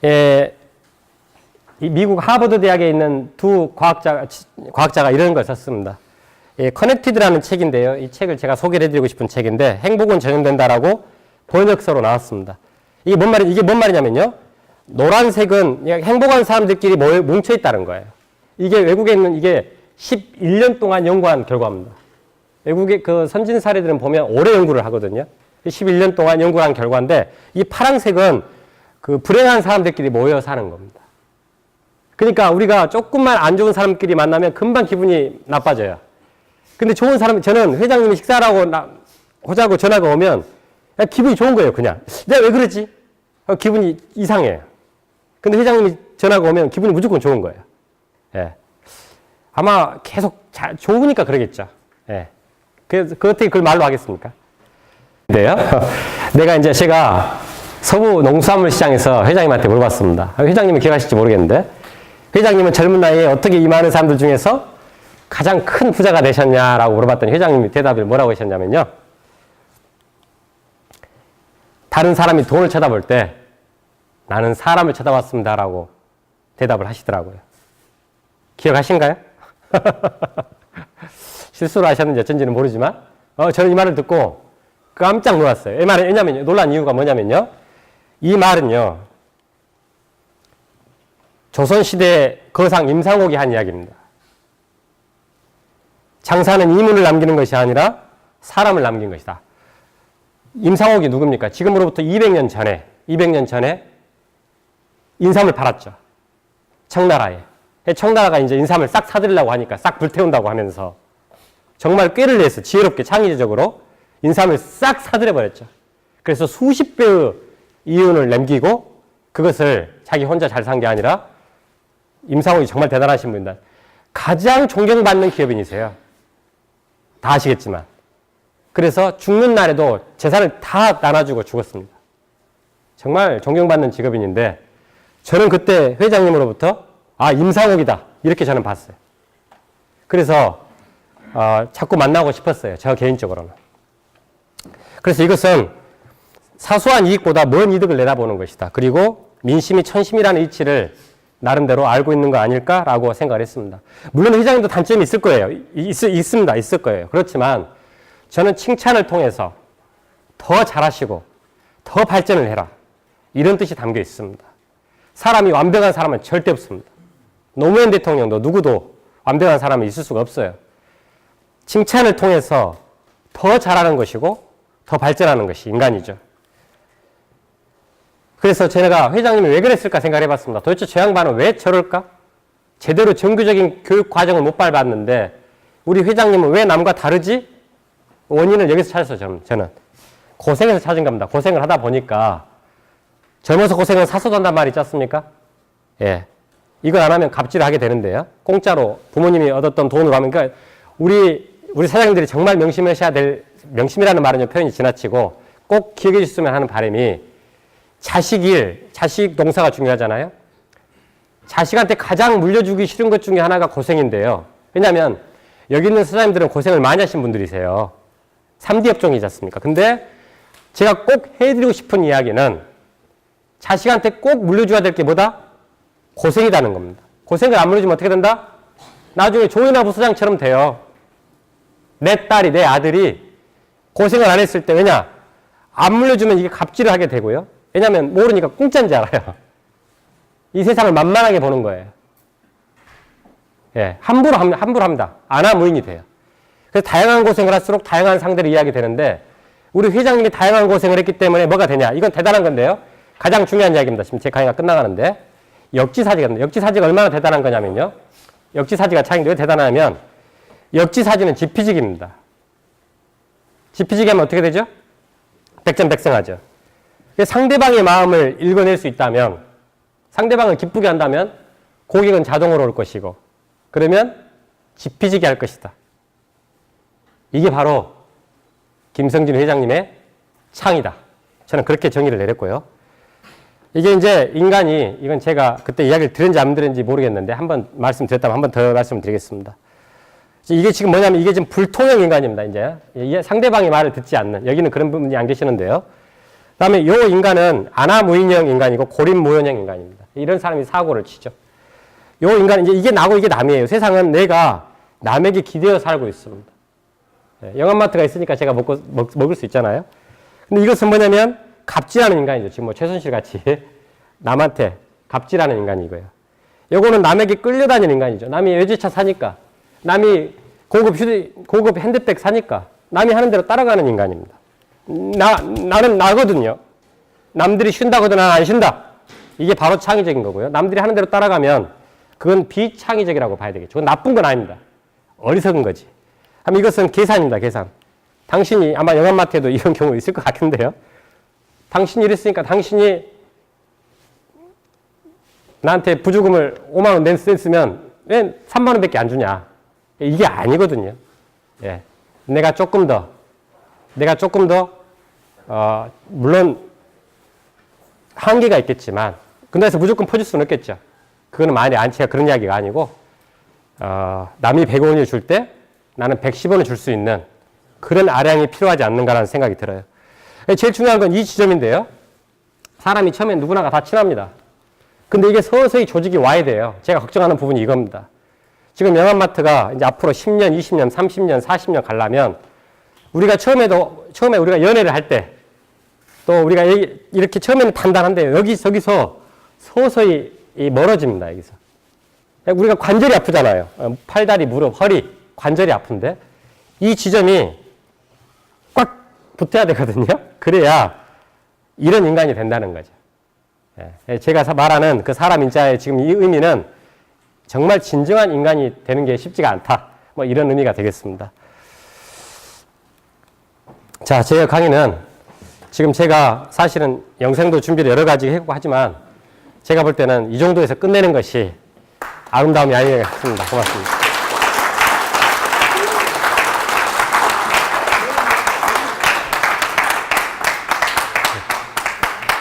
이 미국 하버드 대학에 있는 두 과학자가 이런 걸 썼습니다. 커넥티드라는 책인데요. 이 책을 제가 소개를 해드리고 싶은 책인데, 행복은 전염된다라고 번역서로 나왔습니다. 이게 뭔 말이냐면요. 노란색은 행복한 사람들끼리 뭉쳐 있다는 거예요. 이게 외국에 있는, 이게 11년 동안 연구한 결과입니다. 외국의 그 선진 사례들은 보면 오래 연구를 하거든요. 11년 동안 연구한 결과인데, 이 파란색은 그 불행한 사람들끼리 모여 사는 겁니다. 그러니까 우리가 조금만 안 좋은 사람끼리 만나면 금방 기분이 나빠져요. 근데 좋은 사람, 저는 회장님이 식사를 하자고 전화가 오면 기분이 좋은 거예요, 그냥. 내가 왜 그러지? 기분이 이상해요. 근데 회장님이 전화가 오면 기분이 무조건 좋은 거예요. 예. 아마 계속 좋으니까 그러겠죠. 예. 그래서 어떻게 그걸 말로 하겠습니까? 근데요. 제가 서부 농수산물 시장에서 회장님한테 물어봤습니다. 회장님은 기억하실지 모르겠는데, 회장님은 젊은 나이에 어떻게 이 많은 사람들 중에서 가장 큰 부자가 되셨냐라고 물어봤더니 회장님이 대답을 뭐라고 하셨냐면요. 다른 사람이 돈을 쳐다볼 때 나는 사람을 쳐다봤습니다라고 대답을 하시더라고요. 기억하신가요? 실수로 하셨는지 어쩐지는 모르지만 저는 이 말을 듣고 깜짝 놀랐어요. 왜냐면요. 놀란 이유가 뭐냐면요. 이 말은요. 조선시대 거상 임상옥이 한 이야기입니다. 장사는 이문을 남기는 것이 아니라 사람을 남긴 것이다. 임상옥이 누굽니까? 지금으로부터 200년 전에 인삼을 팔았죠. 청나라에. 청나라가 이제 인삼을 싹 사들이려고 하니까 싹 불태운다고 하면서 정말 꾀를 내서 지혜롭게 창의적으로 인삼을 싹 사들여버렸죠. 그래서 수십 배의 이윤을 남기고 그것을 자기 혼자 잘 산 게 아니라 임상옥이 정말 대단하신 분입니다. 가장 존경받는 기업인이세요. 다 아시겠지만. 그래서 죽는 날에도 재산을 다 나눠주고 죽었습니다. 정말 존경받는 직업인인데 저는 그때 회장님으로부터 임상옥이다 이렇게 저는 봤어요. 그래서 자꾸 만나고 싶었어요. 저 개인적으로는. 그래서 이것은 사소한 이익보다 먼 이득을 내다보는 것이다. 그리고 민심이 천심이라는 이치를 나름대로 알고 있는 거 아닐까라고 생각을 했습니다. 물론 회장님도 단점이 있을 거예요. 있을 거예요. 그렇지만 저는 칭찬을 통해서 더 잘하시고 더 발전을 해라. 이런 뜻이 담겨 있습니다. 사람이 완벽한 사람은 절대 없습니다. 노무현 대통령도 누구도 완벽한 사람이 있을 수가 없어요. 칭찬을 통해서 더 잘하는 것이고 더 발전하는 것이 인간이죠. 그래서 제가 회장님이 왜 그랬을까 생각해 봤습니다. 도대체 저 양반은 왜 저럴까? 제대로 정규적인 교육 과정을 못 밟았는데 우리 회장님은 왜 남과 다르지? 원인을 여기서 찾았어요. 저는. 고생해서 찾은 겁니다. 고생을 하다 보니까 젊어서 고생은 사서도 한단 말이 있지 않습니까? 예. 이걸 안 하면 갑질을 하게 되는데요. 공짜로 부모님이 얻었던 돈으로 하면, 그러니까 우리 사장님들이 정말 명심하셔야 될, 명심이라는 말은 표현이 지나치고 꼭 기억해 주셨으면 하는 바람이 자식 농사가 중요하잖아요. 자식한테 가장 물려주기 싫은 것 중에 하나가 고생인데요. 왜냐하면 여기 있는 사장님들은 고생을 많이 하신 분들이세요. 3D 업종이지 않습니까? 근데 제가 꼭 해드리고 싶은 이야기는 자식한테 꼭 물려줘야 될 게 뭐다? 고생이라는 겁니다. 고생을 안 물려주면 어떻게 된다? 나중에 조인하 부소장처럼 돼요. 내 딸이, 내 아들이 고생을 안 했을 때, 왜냐? 안 물려주면 이게 갑질을 하게 되고요. 왜냐면 모르니까 공짜인 줄 알아요. 이 세상을 만만하게 보는 거예요. 예, 함부로 합니다. 아나무인이 돼요. 그래서 다양한 고생을 할수록 다양한 상대를 이해하게 되는데, 우리 회장님이 다양한 고생을 했기 때문에 뭐가 되냐? 이건 대단한 건데요. 가장 중요한 이야기입니다. 지금 제 강의가 끝나가는데. 역지사지가, 역지사지가 얼마나 대단한 거냐면요. 역지사지가 차이인데 왜 대단하냐면, 역지사지는 지피지기입니다. 지피지기 하면 어떻게 되죠? 백전백승하죠. 상대방의 마음을 읽어낼 수 있다면, 상대방을 기쁘게 한다면 고객은 자동으로 올 것이고, 그러면 지피지기 할 것이다. 이게 바로 김성진 회장님의 창이다. 저는 그렇게 정의를 내렸고요. 이게 이제 인간이, 이건 제가 그때 이야기를 들은지 안 들은지 모르겠는데 한번 말씀드렸다면 한 번 더 말씀드리겠습니다. 이게 지금 뭐냐면 이게 지금 불통형 인간입니다. 이제 상대방의 말을 듣지 않는, 여기는 그런 분이 안 계시는데요. 그 다음에 요 인간은 아나무인형 인간이고 고립무연형 인간입니다. 이런 사람이 사고를 치죠. 요 인간은 이제 이게 나고 이게 남이에요. 세상은 내가 남에게 기대어 살고 있습니다. 영암마트가 있으니까 제가 먹을 수 있잖아요. 근데 이것은 뭐냐면 갑질하는 인간이죠. 지금 뭐 최순실 같이 남한테 갑질하는 인간이고요. 요거는 남에게 끌려다니는 인간이죠. 남이 외제차 사니까, 남이 고급 핸드백 사니까 남이 하는 대로 따라가는 인간입니다. 나는 나거든요. 남들이 쉰다고 해도 나는 안 쉰다. 이게 바로 창의적인 거고요. 남들이 하는 대로 따라가면 그건 비창의적이라고 봐야 되겠죠. 그건 나쁜 건 아닙니다. 어리석은 거지. 그럼 이것은 계산입니다. 계산. 당신이 아마 영암마트에도 이런 경우 있을 것 같은데요. 당신이 이랬으니까 당신이 나한테 부주금을 5만 원 냈으면 왜 3만 원밖에 안 주냐. 이게 아니거든요. 예. 내가 조금 더 물론 한계가 있겠지만 근데서 무조건 퍼줄 수는 없겠죠. 그거는 만에 안치가 그런 이야기가 아니고 남이 100원을 줄 때 나는 110원을 줄 수 있는 그런 아량이 필요하지 않는가라는 생각이 들어요. 제일 중요한 건 이 지점인데요. 사람이 처음엔 누구나가 다 친합니다. 근데 이게 서서히 조직이 와야 돼요. 제가 걱정하는 부분이 이겁니다. 지금 영암마트가 이제 앞으로 10년, 20년, 30년, 40년 가려면 우리가 처음에 우리가 연애를 할 때 또 우리가 이렇게 처음에는 단단한데 저기서 서서히 멀어집니다. 여기서. 우리가 관절이 아프잖아요. 팔다리, 무릎, 허리, 관절이 아픈데 이 지점이 꽉 붙어야 되거든요. 그래야 이런 인간이 된다는 거죠. 제가 말하는 그 사람 인자의 지금 이 의미는 정말 진정한 인간이 되는 게 쉽지가 않다. 뭐 이런 의미가 되겠습니다. 자, 제 강의는 지금 제가 사실은 영상도 준비를 여러 가지 했고 하지만 제가 볼 때는 이 정도에서 끝내는 것이 아름다움이 아니겠습니다. 고맙습니다.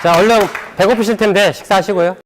자, 얼른 배고프실 텐데 식사하시고요.